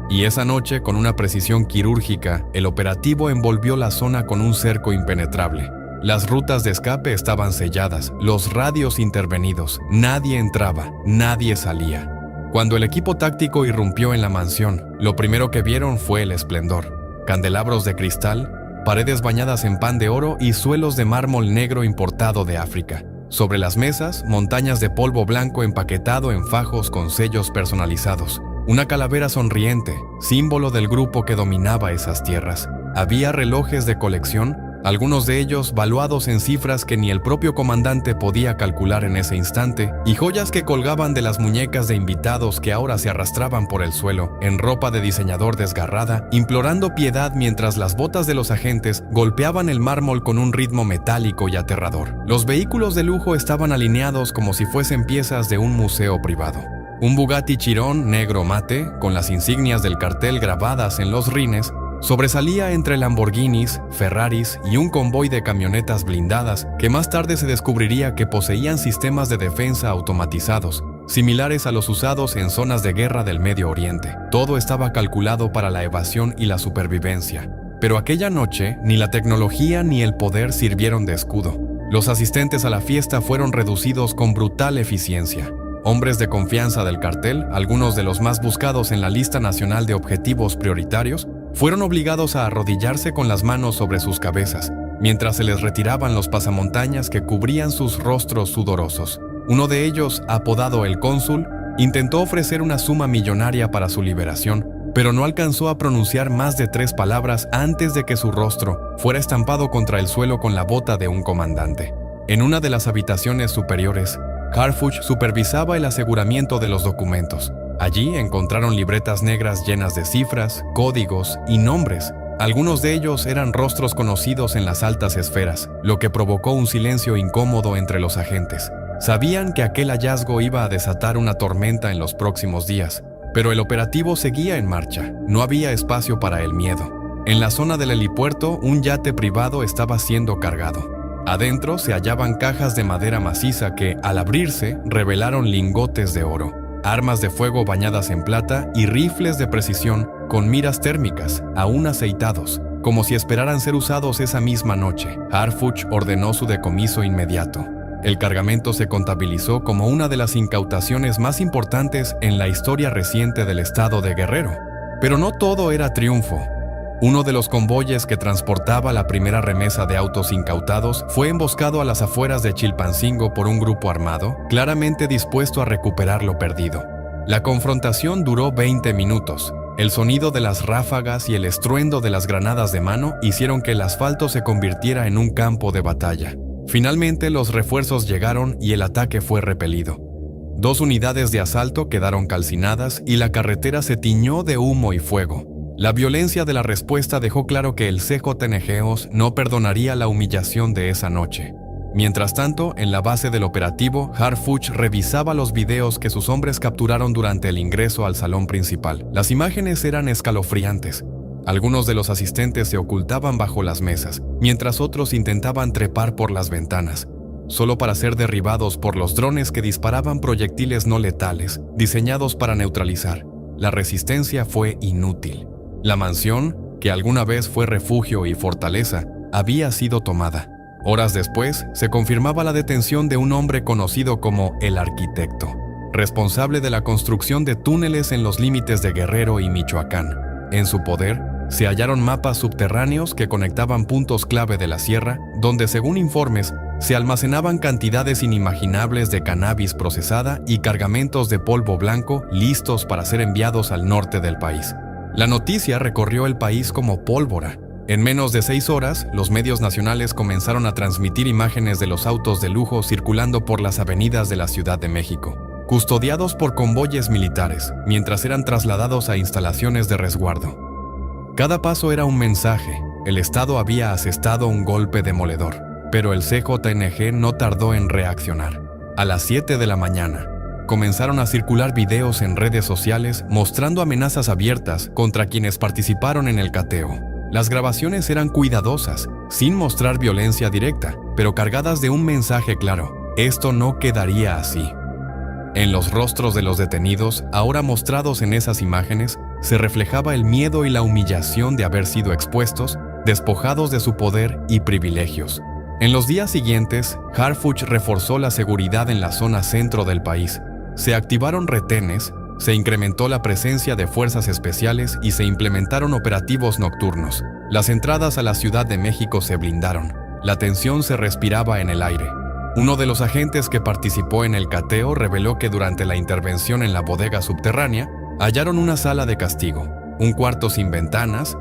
Y esa noche, con una precisión quirúrgica, el operativo envolvió la zona con un cerco impenetrable. Las rutas de escape estaban selladas, los radios intervenidos, nadie entraba, nadie salía. Cuando el equipo táctico irrumpió en la mansión, lo primero que vieron fue el esplendor. Candelabros de cristal, paredes bañadas en pan de oro y suelos de mármol negro importado de África. Sobre las mesas, montañas de polvo blanco empaquetado en fajos con sellos personalizados. Una calavera sonriente, símbolo del grupo que dominaba esas tierras. Había relojes de colección, algunos de ellos valuados en cifras que ni el propio comandante podía calcular en ese instante, y joyas que colgaban de las muñecas de invitados que ahora se arrastraban por el suelo, en ropa de diseñador desgarrada, implorando piedad mientras las botas de los agentes golpeaban el mármol con un ritmo metálico y aterrador. Los vehículos de lujo estaban alineados como si fuesen piezas de un museo privado. Un Bugatti Chiron negro mate, con las insignias del cartel grabadas en los rines, sobresalía entre Lamborghinis, Ferraris y un convoy de camionetas blindadas que más tarde se descubriría que poseían sistemas de defensa automatizados, similares a los usados en zonas de guerra del Medio Oriente. Todo estaba calculado para la evasión y la supervivencia. Pero aquella noche, ni la tecnología ni el poder sirvieron de escudo. Los asistentes a la fiesta fueron reducidos con brutal eficiencia. Hombres de confianza del cartel, algunos de los más buscados en la lista nacional de objetivos prioritarios, fueron obligados a arrodillarse con las manos sobre sus cabezas, mientras se les retiraban los pasamontañas que cubrían sus rostros sudorosos. Uno de ellos, apodado el Cónsul, intentó ofrecer una suma millonaria para su liberación, pero no alcanzó a pronunciar más de 3 palabras antes de que su rostro fuera estampado contra el suelo con la bota de un comandante. En una de las habitaciones superiores, Harfuch supervisaba el aseguramiento de los documentos. Allí encontraron libretas negras llenas de cifras, códigos y nombres. Algunos de ellos eran rostros conocidos en las altas esferas, lo que provocó un silencio incómodo entre los agentes. Sabían que aquel hallazgo iba a desatar una tormenta en los próximos días, pero el operativo seguía en marcha. No había espacio para el miedo. En la zona del helipuerto, un yate privado estaba siendo cargado. Adentro se hallaban cajas de madera maciza que, al abrirse, revelaron lingotes de oro, armas de fuego bañadas en plata y rifles de precisión con miras térmicas, aún aceitados, como si esperaran ser usados esa misma noche. Harfuch ordenó su decomiso inmediato. El cargamento se contabilizó como una de las incautaciones más importantes en la historia reciente del estado de Guerrero. Pero no todo era triunfo. Uno de los convoyes que transportaba la primera remesa de autos incautados fue emboscado a las afueras de Chilpancingo por un grupo armado, claramente dispuesto a recuperar lo perdido. La confrontación duró 20 minutos. El sonido de las ráfagas y el estruendo de las granadas de mano hicieron que el asfalto se convirtiera en un campo de batalla. Finalmente los refuerzos llegaron y el ataque fue repelido. 2 unidades de asalto quedaron calcinadas y la carretera se tiñó de humo y fuego. La violencia de la respuesta dejó claro que el CJNG no perdonaría la humillación de esa noche. Mientras tanto, en la base del operativo, Harfuch revisaba los videos que sus hombres capturaron durante el ingreso al salón principal. Las imágenes eran escalofriantes. Algunos de los asistentes se ocultaban bajo las mesas, mientras otros intentaban trepar por las ventanas, solo para ser derribados por los drones que disparaban proyectiles no letales, diseñados para neutralizar. La resistencia fue inútil. La mansión, que alguna vez fue refugio y fortaleza, había sido tomada. Horas después, se confirmaba la detención de un hombre conocido como el Arquitecto, responsable de la construcción de túneles en los límites de Guerrero y Michoacán. En su poder, se hallaron mapas subterráneos que conectaban puntos clave de la sierra, donde, según informes, se almacenaban cantidades inimaginables de cannabis procesada y cargamentos de polvo blanco listos para ser enviados al norte del país. La noticia recorrió el país como pólvora. En menos de 6 horas, los medios nacionales comenzaron a transmitir imágenes de los autos de lujo circulando por las avenidas de la Ciudad de México, custodiados por convoyes militares, mientras eran trasladados a instalaciones de resguardo. Cada paso era un mensaje. El Estado había asestado un golpe demoledor, pero el CJNG no tardó en reaccionar. A las 7 de la mañana, comenzaron a circular videos en redes sociales mostrando amenazas abiertas contra quienes participaron en el cateo. Las grabaciones eran cuidadosas, sin mostrar violencia directa, pero cargadas de un mensaje claro: esto no quedaría así. En los rostros de los detenidos, ahora mostrados en esas imágenes, se reflejaba el miedo y la humillación de haber sido expuestos, despojados de su poder y privilegios. En los días siguientes, Harfuch reforzó la seguridad en la zona centro del país. Se activaron retenes, se incrementó la presencia de fuerzas especiales y se implementaron operativos nocturnos. Las entradas a la Ciudad de México se blindaron. La tensión se respiraba en el aire. Uno de los agentes que participó en el cateo reveló que durante la intervención en la bodega subterránea, hallaron una sala de castigo, un cuarto sin ventanas,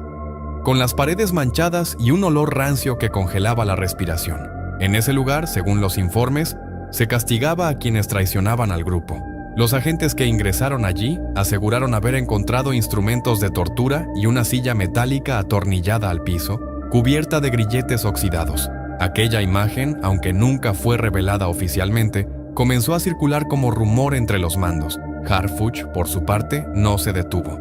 con las paredes manchadas y un olor rancio que congelaba la respiración. En ese lugar, según los informes, se castigaba a quienes traicionaban al grupo. Los agentes que ingresaron allí aseguraron haber encontrado instrumentos de tortura y una silla metálica atornillada al piso, cubierta de grilletes oxidados. Aquella imagen, aunque nunca fue revelada oficialmente, comenzó a circular como rumor entre los mandos. Harfuch, por su parte, no se detuvo.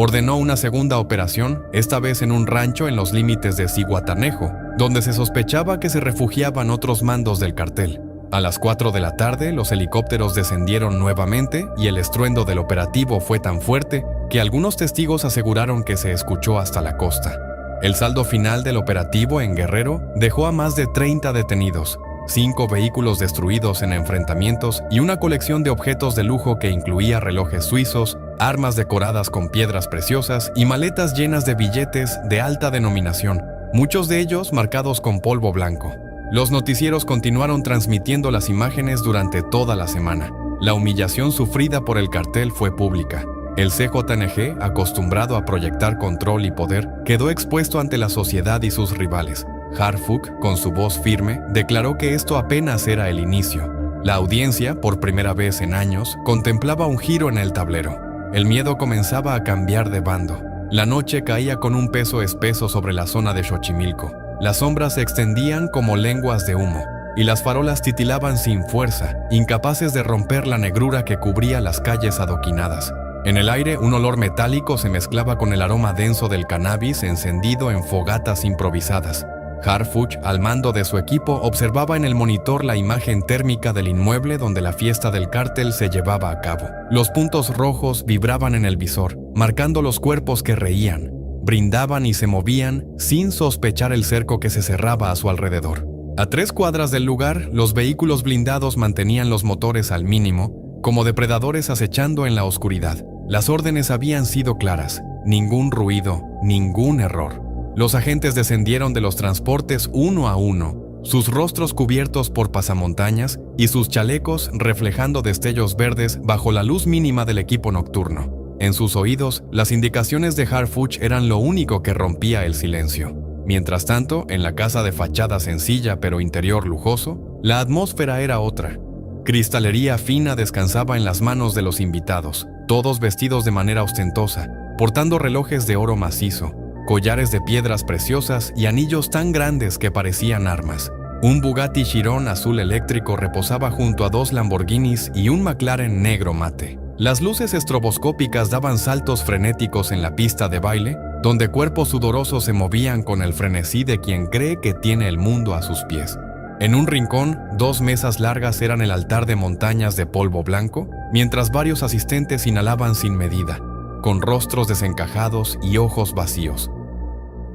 Ordenó una segunda operación, esta vez en un rancho en los límites de Zihuatanejo, donde se sospechaba que se refugiaban otros mandos del cartel. A las 4 de la tarde, los helicópteros descendieron nuevamente y el estruendo del operativo fue tan fuerte que algunos testigos aseguraron que se escuchó hasta la costa. El saldo final del operativo en Guerrero dejó a más de 30 detenidos, 5 vehículos destruidos en enfrentamientos y una colección de objetos de lujo que incluía relojes suizos, armas decoradas con piedras preciosas y maletas llenas de billetes de alta denominación, muchos de ellos marcados con polvo blanco. Los noticieros continuaron transmitiendo las imágenes durante toda la semana. La humillación sufrida por el cartel fue pública. El CJNG, acostumbrado a proyectar control y poder, quedó expuesto ante la sociedad y sus rivales. Harfuch, con su voz firme, declaró que esto apenas era el inicio. La audiencia, por primera vez en años, contemplaba un giro en el tablero. El miedo comenzaba a cambiar de bando. La noche caía con un peso espeso sobre la zona de Xochimilco. Las sombras se extendían como lenguas de humo, y las farolas titilaban sin fuerza, incapaces de romper la negrura que cubría las calles adoquinadas. En el aire, un olor metálico se mezclaba con el aroma denso del cannabis encendido en fogatas improvisadas. Harfuch, al mando de su equipo, observaba en el monitor la imagen térmica del inmueble donde la fiesta del cártel se llevaba a cabo. Los puntos rojos vibraban en el visor, marcando los cuerpos que reían, brindaban y se movían sin sospechar el cerco que se cerraba a su alrededor. A 3 cuadras del lugar, los vehículos blindados mantenían los motores al mínimo, como depredadores acechando en la oscuridad. Las órdenes habían sido claras: ningún ruido, ningún error. Los agentes descendieron de los transportes uno a uno, sus rostros cubiertos por pasamontañas y sus chalecos reflejando destellos verdes bajo la luz mínima del equipo nocturno. En sus oídos, las indicaciones de Harfuch eran lo único que rompía el silencio. Mientras tanto, en la casa de fachada sencilla pero interior lujoso, la atmósfera era otra. Cristalería fina descansaba en las manos de los invitados, todos vestidos de manera ostentosa, portando relojes de oro macizo, collares de piedras preciosas y anillos tan grandes que parecían armas. Un Bugatti Chiron azul eléctrico reposaba junto a 2 Lamborghinis y un McLaren negro mate. Las luces estroboscópicas daban saltos frenéticos en la pista de baile, donde cuerpos sudorosos se movían con el frenesí de quien cree que tiene el mundo a sus pies. En un rincón, 2 mesas largas eran el altar de montañas de polvo blanco, mientras varios asistentes inhalaban sin medida, con rostros desencajados y ojos vacíos.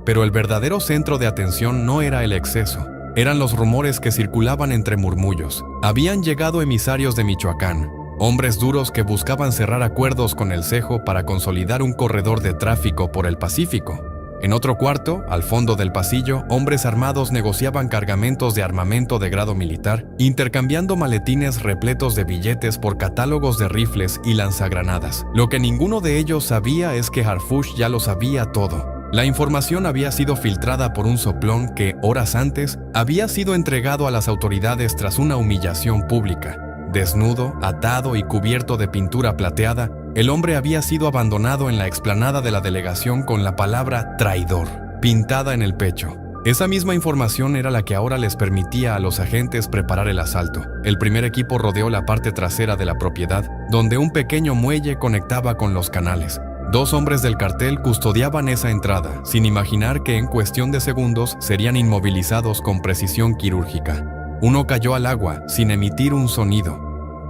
Pero el verdadero centro de atención no era el exceso, eran los rumores que circulaban entre murmullos. Habían llegado emisarios de Michoacán, hombres duros que buscaban cerrar acuerdos con el Cejo para consolidar un corredor de tráfico por el Pacífico. En otro cuarto, al fondo del pasillo, hombres armados negociaban cargamentos de armamento de grado militar, intercambiando maletines repletos de billetes por catálogos de rifles y lanzagranadas. Lo que ninguno de ellos sabía es que Harfuch ya lo sabía todo. La información había sido filtrada por un soplón que, horas antes, había sido entregado a las autoridades tras una humillación pública. Desnudo, atado y cubierto de pintura plateada, el hombre había sido abandonado en la explanada de la delegación con la palabra traidor pintada en el pecho. Esa misma información era la que ahora les permitía a los agentes preparar el asalto. El primer equipo rodeó la parte trasera de la propiedad, donde un pequeño muelle conectaba con los canales. 2 hombres del cartel custodiaban esa entrada, sin imaginar que en cuestión de segundos serían inmovilizados con precisión quirúrgica. Uno cayó al agua sin emitir un sonido,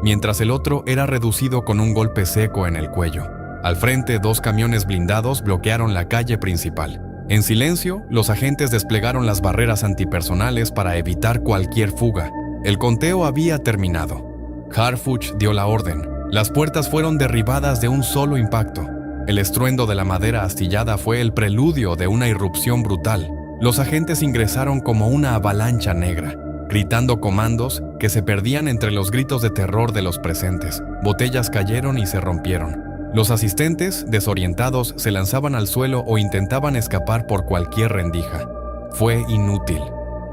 mientras el otro era reducido con un golpe seco en el cuello. Al frente, 2 camiones blindados bloquearon la calle principal. En silencio, los agentes desplegaron las barreras antipersonales para evitar cualquier fuga. El conteo había terminado. Harfuch dio la orden. Las puertas fueron derribadas de un solo impacto. El estruendo de la madera astillada fue el preludio de una irrupción brutal. Los agentes ingresaron como una avalancha negra, gritando comandos que se perdían entre los gritos de terror de los presentes. Botellas cayeron y se rompieron. Los asistentes, desorientados, se lanzaban al suelo o intentaban escapar por cualquier rendija. Fue inútil.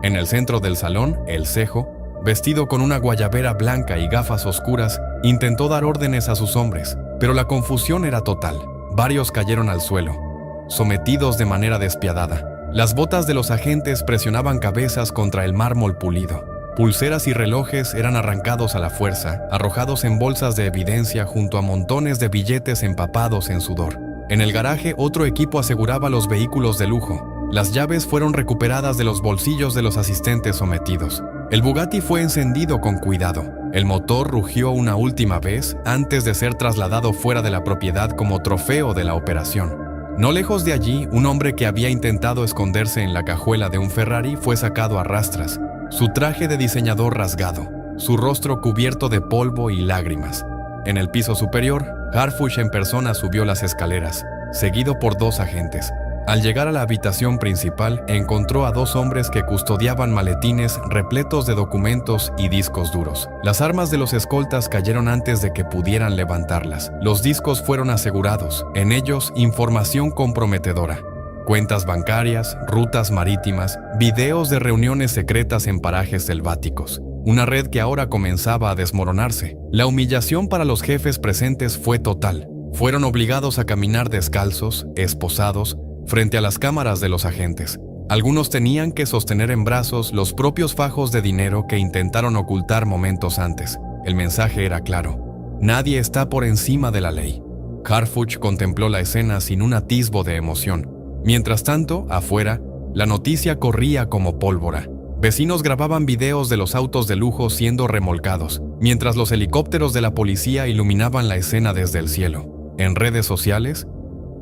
En el centro del salón, el cejo, vestido con una guayabera blanca y gafas oscuras, intentó dar órdenes a sus hombres, pero la confusión era total. Varios cayeron al suelo, sometidos de manera despiadada. Las botas de los agentes presionaban cabezas contra el mármol pulido. Pulseras y relojes eran arrancados a la fuerza, arrojados en bolsas de evidencia junto a montones de billetes empapados en sudor. En el garaje, otro equipo aseguraba los vehículos de lujo. Las llaves fueron recuperadas de los bolsillos de los asistentes sometidos. El Bugatti fue encendido con cuidado. El motor rugió una última vez antes de ser trasladado fuera de la propiedad como trofeo de la operación. No lejos de allí, un hombre que había intentado esconderse en la cajuela de un Ferrari fue sacado a rastras, su traje de diseñador rasgado, su rostro cubierto de polvo y lágrimas. En el piso superior, Harfuch en persona subió las escaleras, seguido por 2 agentes. Al llegar a la habitación principal, encontró a 2 hombres que custodiaban maletines repletos de documentos y discos duros. Las armas de los escoltas cayeron antes de que pudieran levantarlas. Los discos fueron asegurados, en ellos información comprometedora. Cuentas bancarias, rutas marítimas, videos de reuniones secretas en parajes selváticos. Una red que ahora comenzaba a desmoronarse. La humillación para los jefes presentes fue total. Fueron obligados a caminar descalzos, esposados, frente a las cámaras de los agentes. Algunos tenían que sostener en brazos los propios fajos de dinero que intentaron ocultar momentos antes. El mensaje era claro: nadie está por encima de la ley. Harfuch contempló la escena sin un atisbo de emoción. Mientras tanto, afuera, la noticia corría como pólvora. Vecinos grababan videos de los autos de lujo siendo remolcados, mientras los helicópteros de la policía iluminaban la escena desde el cielo. En redes sociales,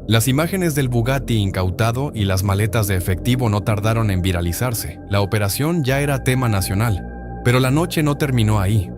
las imágenes del Bugatti incautado y las maletas de efectivo no tardaron en viralizarse. La operación ya era tema nacional, pero la noche no terminó ahí.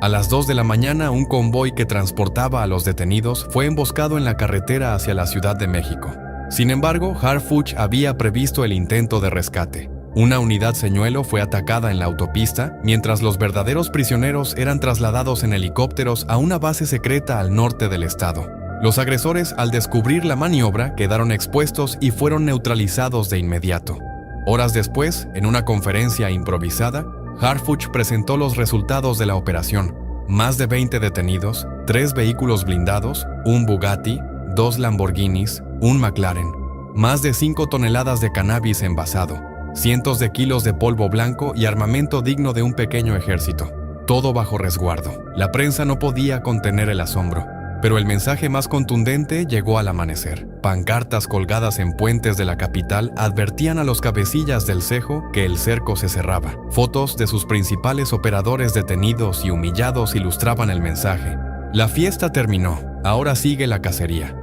A las 2 de la mañana, un convoy que transportaba a los detenidos fue emboscado en la carretera hacia la Ciudad de México. Sin embargo, Harfuch había previsto el intento de rescate. Una unidad señuelo fue atacada en la autopista, mientras los verdaderos prisioneros eran trasladados en helicópteros a una base secreta al norte del estado. Los agresores, al descubrir la maniobra, quedaron expuestos y fueron neutralizados de inmediato. Horas después, en una conferencia improvisada, Harfuch presentó los resultados de la operación. Más de 20 detenidos, 3 vehículos blindados, un Bugatti, 2 Lamborghinis, un McLaren, más de 5 toneladas de cannabis envasado, cientos de kilos de polvo blanco y armamento digno de un pequeño ejército. Todo bajo resguardo. La prensa no podía contener el asombro. Pero el mensaje más contundente llegó al amanecer. Pancartas colgadas en puentes de la capital advertían a los cabecillas del cejo que el cerco se cerraba. Fotos de sus principales operadores detenidos y humillados ilustraban el mensaje. La fiesta terminó, ahora sigue la cacería.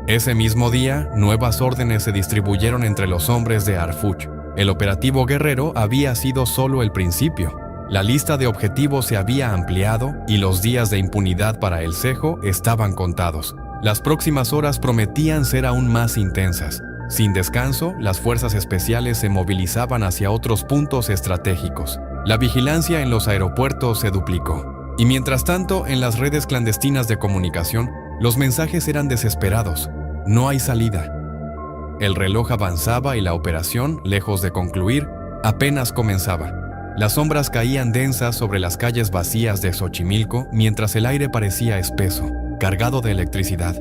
Ese mismo día, nuevas órdenes se distribuyeron entre los hombres de Harfuch. El operativo Guerrero había sido solo el principio. La lista de objetivos se había ampliado y los días de impunidad para el cejo estaban contados. Las próximas horas prometían ser aún más intensas. Sin descanso, las fuerzas especiales se movilizaban hacia otros puntos estratégicos. La vigilancia en los aeropuertos se duplicó. Y mientras tanto, en las redes clandestinas de comunicación, los mensajes eran desesperados. No hay salida. El reloj avanzaba y la operación, lejos de concluir, apenas comenzaba. Las sombras caían densas sobre las calles vacías de Xochimilco mientras el aire parecía espeso, cargado de electricidad.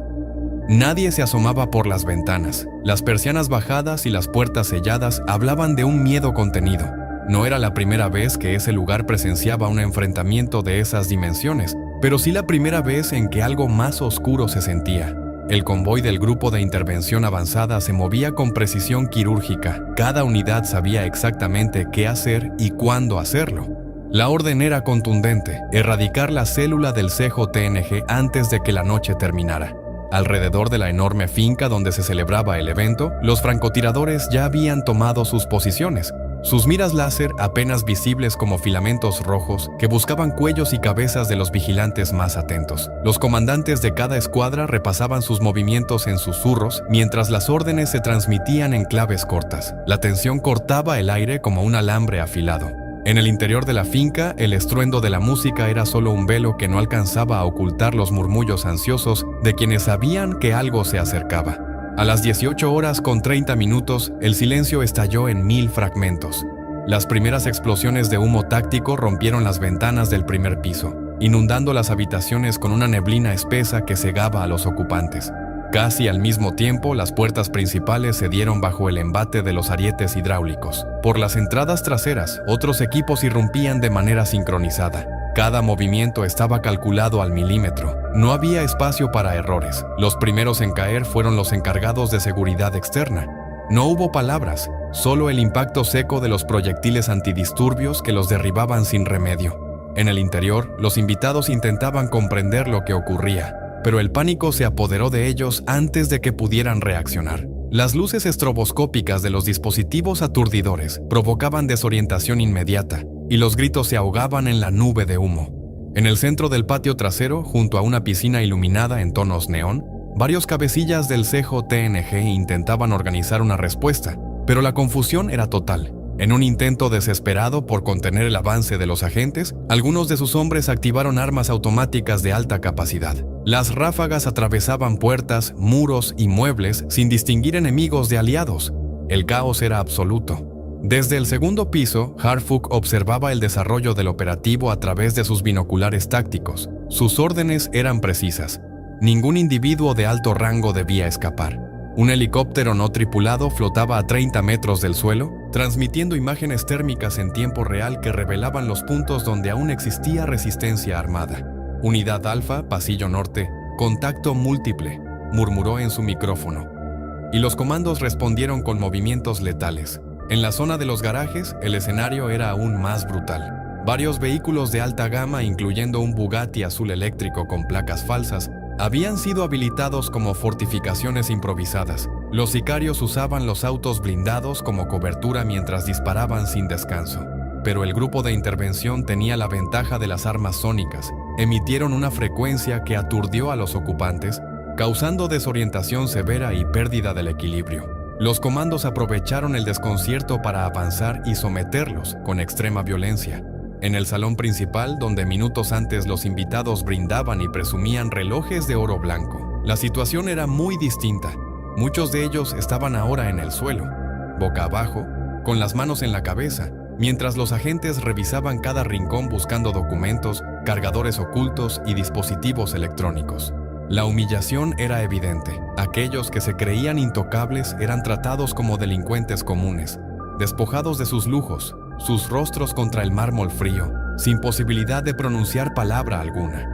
Nadie se asomaba por las ventanas. Las persianas bajadas y las puertas selladas hablaban de un miedo contenido. No era la primera vez que ese lugar presenciaba un enfrentamiento de esas dimensiones, pero sí la primera vez en que algo más oscuro se sentía. El convoy del Grupo de Intervención Avanzada se movía con precisión quirúrgica. Cada unidad sabía exactamente qué hacer y cuándo hacerlo. La orden era contundente: erradicar la célula del cejo TNG antes de que la noche terminara. Alrededor de la enorme finca donde se celebraba el evento, los francotiradores ya habían tomado sus posiciones, sus miras láser apenas visibles como filamentos rojos que buscaban cuellos y cabezas de los vigilantes más atentos. Los comandantes de cada escuadra repasaban sus movimientos en susurros mientras las órdenes se transmitían en claves cortas. La tensión cortaba el aire como un alambre afilado. En el interior de la finca, el estruendo de la música era solo un velo que no alcanzaba a ocultar los murmullos ansiosos de quienes sabían que algo se acercaba. A las 18:30, el silencio estalló en 1000 fragmentos. Las primeras explosiones de humo táctico rompieron las ventanas del primer piso, inundando las habitaciones con una neblina espesa que cegaba a los ocupantes. Casi al mismo tiempo, las puertas principales se dieron bajo el embate de los arietes hidráulicos. Por las entradas traseras, otros equipos irrumpían de manera sincronizada. Cada movimiento estaba calculado al milímetro. No había espacio para errores. Los primeros en caer fueron los encargados de seguridad externa. No hubo palabras, solo el impacto seco de los proyectiles antidisturbios que los derribaban sin remedio. En el interior, los invitados intentaban comprender lo que ocurría, pero el pánico se apoderó de ellos antes de que pudieran reaccionar. Las luces estroboscópicas de los dispositivos aturdidores provocaban desorientación inmediata, y los gritos se ahogaban en la nube de humo. En el centro del patio trasero, junto a una piscina iluminada en tonos neón, varios cabecillas del cejo TNG intentaban organizar una respuesta, pero la confusión era total. En un intento desesperado por contener el avance de los agentes, algunos de sus hombres activaron armas automáticas de alta capacidad. Las ráfagas atravesaban puertas, muros y muebles sin distinguir enemigos de aliados. El caos era absoluto. Desde el segundo piso, Harfuk observaba el desarrollo del operativo a través de sus binoculares tácticos. Sus órdenes eran precisas. Ningún individuo de alto rango debía escapar. Un helicóptero no tripulado flotaba a 30 metros del suelo, transmitiendo imágenes térmicas en tiempo real que revelaban los puntos donde aún existía resistencia armada. Unidad Alfa, pasillo norte, contacto múltiple, murmuró en su micrófono. Y los comandos respondieron con movimientos letales. En la zona de los garajes, el escenario era aún más brutal. Varios vehículos de alta gama, incluyendo un Bugatti azul eléctrico con placas falsas, habían sido habilitados como fortificaciones improvisadas. Los sicarios usaban los autos blindados como cobertura mientras disparaban sin descanso. Pero el grupo de intervención tenía la ventaja de las armas sónicas. Emitieron una frecuencia que aturdió a los ocupantes, causando desorientación severa y pérdida del equilibrio. Los comandos aprovecharon el desconcierto para avanzar y someterlos con extrema violencia. En el salón principal, donde minutos antes los invitados brindaban y presumían relojes de oro blanco, la situación era muy distinta. Muchos de ellos estaban ahora en el suelo, boca abajo, con las manos en la cabeza, mientras los agentes revisaban cada rincón buscando documentos, cargadores ocultos y dispositivos electrónicos. La humillación era evidente. Aquellos que se creían intocables eran tratados como delincuentes comunes, despojados de sus lujos, sus rostros contra el mármol frío, sin posibilidad de pronunciar palabra alguna.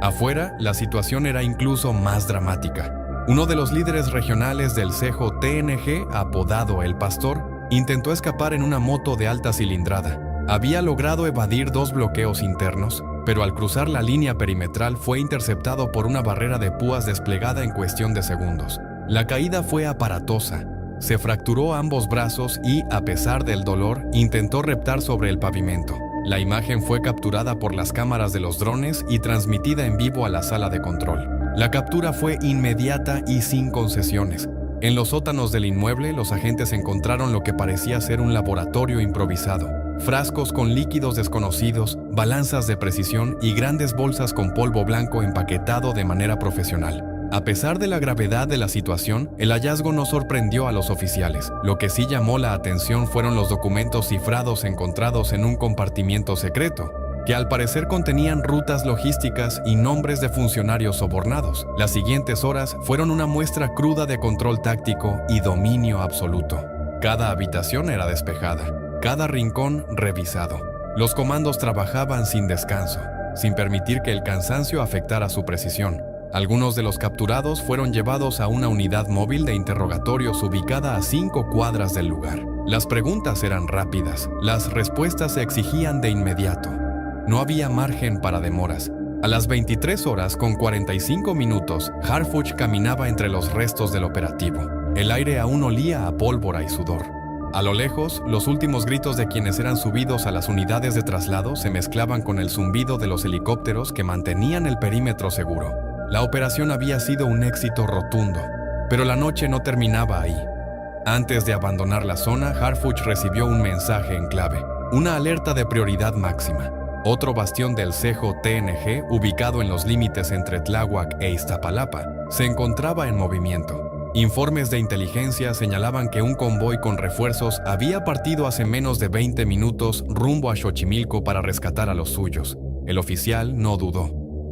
Afuera, la situación era incluso más dramática. Uno de los líderes regionales del cejo TNG, apodado El Pastor, intentó escapar en una moto de alta cilindrada. Había logrado evadir 2 bloqueos internos, pero al cruzar la línea perimetral fue interceptado por una barrera de púas desplegada en cuestión de segundos. La caída fue aparatosa. Se fracturó ambos brazos y, a pesar del dolor, intentó reptar sobre el pavimento. La imagen fue capturada por las cámaras de los drones y transmitida en vivo a la sala de control. La captura fue inmediata y sin concesiones. En los sótanos del inmueble, los agentes encontraron lo que parecía ser un laboratorio improvisado. Frascos con líquidos desconocidos, balanzas de precisión y grandes bolsas con polvo blanco empaquetado de manera profesional. A pesar de la gravedad de la situación, el hallazgo no sorprendió a los oficiales. Lo que sí llamó la atención fueron los documentos cifrados encontrados en un compartimiento secreto, que al parecer contenían rutas logísticas y nombres de funcionarios sobornados. Las siguientes horas fueron una muestra cruda de control táctico y dominio absoluto. Cada habitación era despejada, cada rincón revisado. Los comandos trabajaban sin descanso, sin permitir que el cansancio afectara su precisión. Algunos de los capturados fueron llevados a una unidad móvil de interrogatorios ubicada a 5 cuadras del lugar. Las preguntas eran rápidas, las respuestas se exigían de inmediato. No había margen para demoras. A las 23 horas con 45 minutos, Harfuch caminaba entre los restos del operativo. El aire aún olía a pólvora y sudor. A lo lejos, los últimos gritos de quienes eran subidos a las unidades de traslado se mezclaban con el zumbido de los helicópteros que mantenían el perímetro seguro. La operación había sido un éxito rotundo, pero la noche no terminaba ahí. Antes de abandonar la zona, Harfuch recibió un mensaje en clave, una alerta de prioridad máxima. Otro bastión del cejo TNG, ubicado en los límites entre Tláhuac e Iztapalapa, se encontraba en movimiento. Informes de inteligencia señalaban que un convoy con refuerzos había partido hace menos de 20 minutos rumbo a Xochimilco para rescatar a los suyos. El oficial no dudó.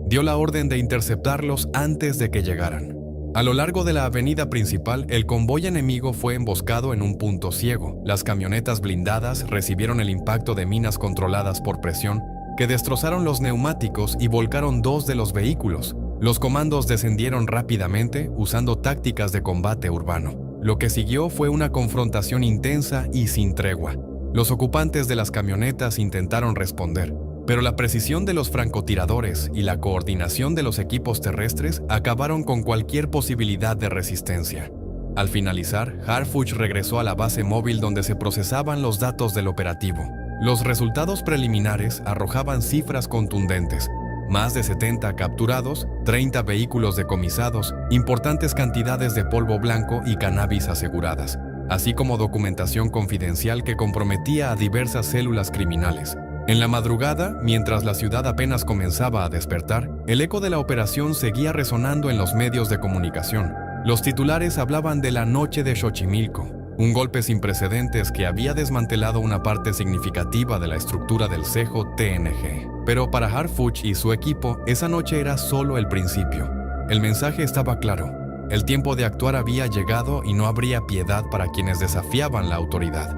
Dio la orden de interceptarlos antes de que llegaran. A lo largo de la avenida principal, el convoy enemigo fue emboscado en un punto ciego. Las camionetas blindadas recibieron el impacto de minas controladas por presión que destrozaron los neumáticos y volcaron 2 de los vehículos. Los comandos descendieron rápidamente usando tácticas de combate urbano. Lo que siguió fue una confrontación intensa y sin tregua. Los ocupantes de las camionetas intentaron responder, pero la precisión de los francotiradores y la coordinación de los equipos terrestres acabaron con cualquier posibilidad de resistencia. Al finalizar, Harfuch regresó a la base móvil donde se procesaban los datos del operativo. Los resultados preliminares arrojaban cifras contundentes. Más de 70 capturados, 30 vehículos decomisados, importantes cantidades de polvo blanco y cannabis aseguradas, así como documentación confidencial que comprometía a diversas células criminales. En la madrugada, mientras la ciudad apenas comenzaba a despertar, el eco de la operación seguía resonando en los medios de comunicación. Los titulares hablaban de la noche de Xochimilco, un golpe sin precedentes que había desmantelado una parte significativa de la estructura del cejo TNG. Pero para Harfuch y su equipo, esa noche era solo el principio. El mensaje estaba claro. El tiempo de actuar había llegado y no habría piedad para quienes desafiaban la autoridad.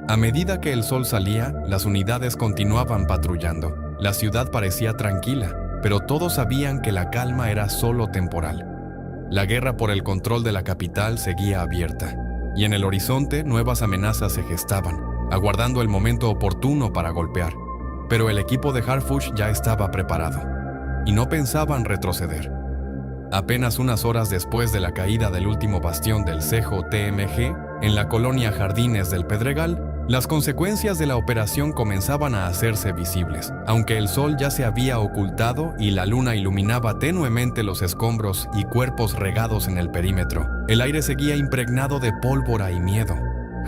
A medida que el sol salía, las unidades continuaban patrullando. La ciudad parecía tranquila, pero todos sabían que la calma era solo temporal. La guerra por el control de la capital seguía abierta, y en el horizonte nuevas amenazas se gestaban, aguardando el momento oportuno para golpear. Pero el equipo de Harfuch ya estaba preparado, y no pensaban retroceder. Apenas unas horas después de la caída del último bastión del cejo TMG, en la colonia Jardines del Pedregal, las consecuencias de la operación comenzaban a hacerse visibles. Aunque el sol ya se había ocultado y la luna iluminaba tenuemente los escombros y cuerpos regados en el perímetro, el aire seguía impregnado de pólvora y miedo.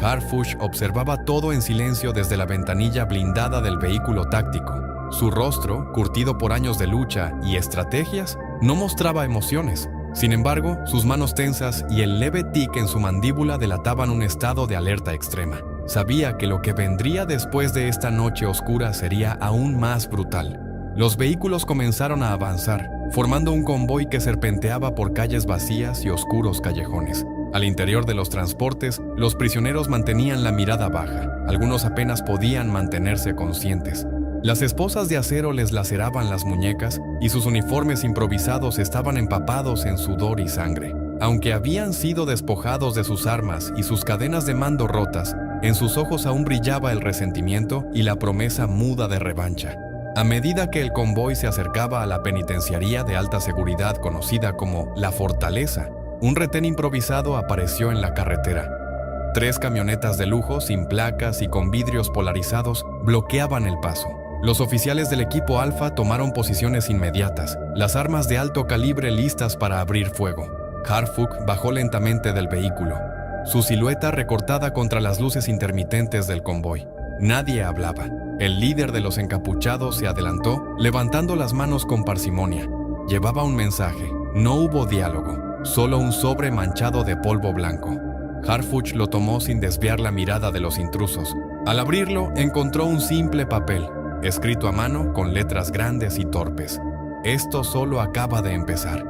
Harfuch observaba todo en silencio desde la ventanilla blindada del vehículo táctico. Su rostro, curtido por años de lucha y estrategias, no mostraba emociones. Sin embargo, sus manos tensas y el leve tic en su mandíbula delataban un estado de alerta extrema. Sabía que lo que vendría después de esta noche oscura sería aún más brutal. Los vehículos comenzaron a avanzar, formando un convoy que serpenteaba por calles vacías y oscuros callejones. Al interior de los transportes, los prisioneros mantenían la mirada baja. Algunos apenas podían mantenerse conscientes. Las esposas de acero les laceraban las muñecas y sus uniformes improvisados estaban empapados en sudor y sangre. Aunque habían sido despojados de sus armas y sus cadenas de mando rotas, en sus ojos aún brillaba el resentimiento y la promesa muda de revancha. A medida que el convoy se acercaba a la penitenciaría de alta seguridad conocida como La Fortaleza, un retén improvisado apareció en la carretera. 3 camionetas de lujo sin placas y con vidrios polarizados bloqueaban el paso. Los oficiales del equipo Alfa tomaron posiciones inmediatas, las armas de alto calibre listas para abrir fuego. Harfuch bajó lentamente del vehículo, su silueta recortada contra las luces intermitentes del convoy. Nadie hablaba. El líder de los encapuchados se adelantó, levantando las manos con parsimonia. Llevaba un mensaje. No hubo diálogo, solo un sobre manchado de polvo blanco. Harfuch lo tomó sin desviar la mirada de los intrusos. Al abrirlo, encontró un simple papel, escrito a mano con letras grandes y torpes. Esto solo acaba de empezar.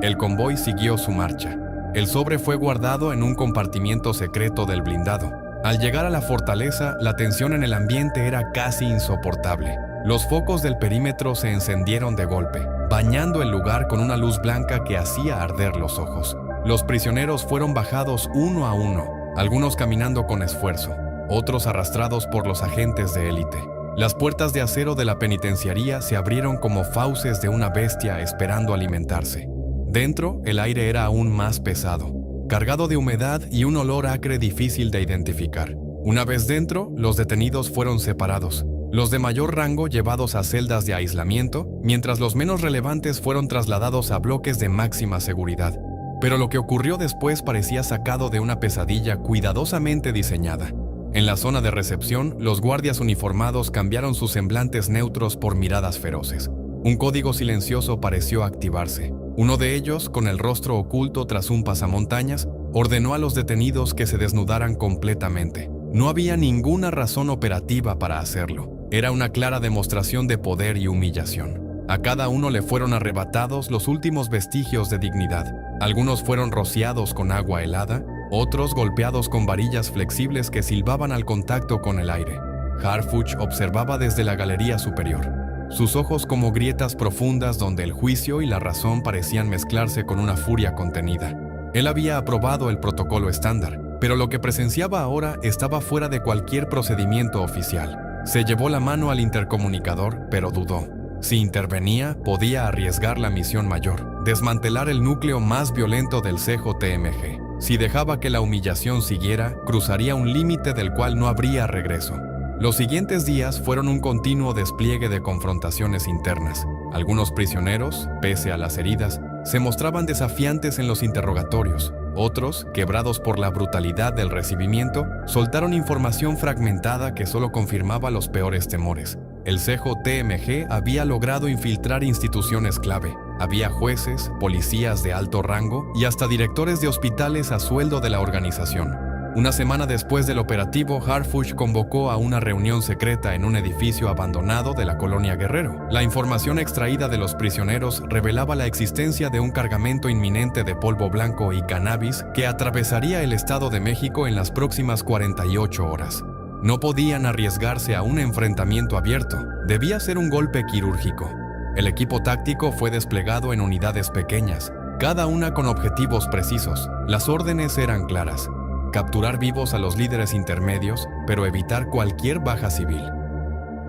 El convoy siguió su marcha. El sobre fue guardado en un compartimiento secreto del blindado. Al llegar a la fortaleza, la tensión en el ambiente era casi insoportable. Los focos del perímetro se encendieron de golpe, bañando el lugar con una luz blanca que hacía arder los ojos. Los prisioneros fueron bajados uno a uno, algunos caminando con esfuerzo, otros arrastrados por los agentes de élite. Las puertas de acero de la penitenciaría se abrieron como fauces de una bestia esperando alimentarse. Dentro, el aire era aún más pesado, cargado de humedad y un olor acre difícil de identificar. Una vez dentro, los detenidos fueron separados, los de mayor rango llevados a celdas de aislamiento, mientras los menos relevantes fueron trasladados a bloques de máxima seguridad. Pero lo que ocurrió después parecía sacado de una pesadilla cuidadosamente diseñada. En la zona de recepción, los guardias uniformados cambiaron sus semblantes neutros por miradas feroces. Un código silencioso pareció activarse. Uno de ellos, con el rostro oculto tras un pasamontañas, ordenó a los detenidos que se desnudaran completamente. No había ninguna razón operativa para hacerlo. Era una clara demostración de poder y humillación. A cada uno le fueron arrebatados los últimos vestigios de dignidad. Algunos fueron rociados con agua helada, otros golpeados con varillas flexibles que silbaban al contacto con el aire. Harfuch observaba desde la galería superior, sus ojos como grietas profundas donde el juicio y la razón parecían mezclarse con una furia contenida. Él había aprobado el protocolo estándar, pero lo que presenciaba ahora estaba fuera de cualquier procedimiento oficial. Se llevó la mano al intercomunicador, pero dudó. Si intervenía, podía arriesgar la misión mayor, desmantelar el núcleo más violento del CJTMG. Si dejaba que la humillación siguiera, cruzaría un límite del cual no habría regreso. Los siguientes días fueron un continuo despliegue de confrontaciones internas. Algunos prisioneros, pese a las heridas, se mostraban desafiantes en los interrogatorios. Otros, quebrados por la brutalidad del recibimiento, soltaron información fragmentada que solo confirmaba los peores temores. El CJTMG había logrado infiltrar instituciones clave. Había jueces, policías de alto rango y hasta directores de hospitales a sueldo de la organización. Una semana después del operativo, Harfuch convocó a una reunión secreta en un edificio abandonado de la colonia Guerrero. La información extraída de los prisioneros revelaba la existencia de un cargamento inminente de polvo blanco y cannabis que atravesaría el Estado de México en las próximas 48 horas. No podían arriesgarse a un enfrentamiento abierto. Debía ser un golpe quirúrgico. El equipo táctico fue desplegado en unidades pequeñas, cada una con objetivos precisos. Las órdenes eran claras: capturar vivos a los líderes intermedios, pero evitar cualquier baja civil.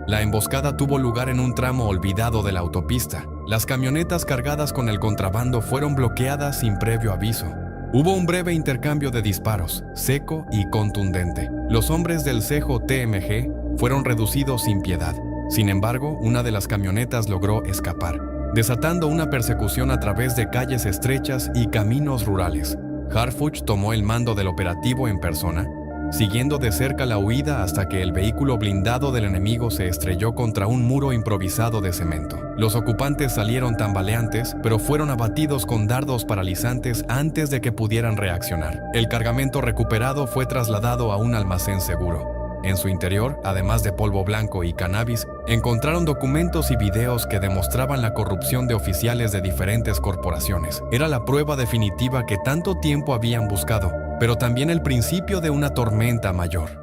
La emboscada tuvo lugar en un tramo olvidado de la autopista. Las camionetas cargadas con el contrabando fueron bloqueadas sin previo aviso. Hubo un breve intercambio de disparos, seco y contundente. Los hombres del CJTMG fueron reducidos sin piedad. Sin embargo, una de las camionetas logró escapar, desatando una persecución a través de calles estrechas y caminos rurales. Harfuch tomó el mando del operativo en persona, siguiendo de cerca la huida hasta que el vehículo blindado del enemigo se estrelló contra un muro improvisado de cemento. Los ocupantes salieron tambaleantes, pero fueron abatidos con dardos paralizantes antes de que pudieran reaccionar. El cargamento recuperado fue trasladado a un almacén seguro. En su interior, además de polvo blanco y cannabis, encontraron documentos y videos que demostraban la corrupción de oficiales de diferentes corporaciones. Era la prueba definitiva que tanto tiempo habían buscado, pero también el principio de una tormenta mayor.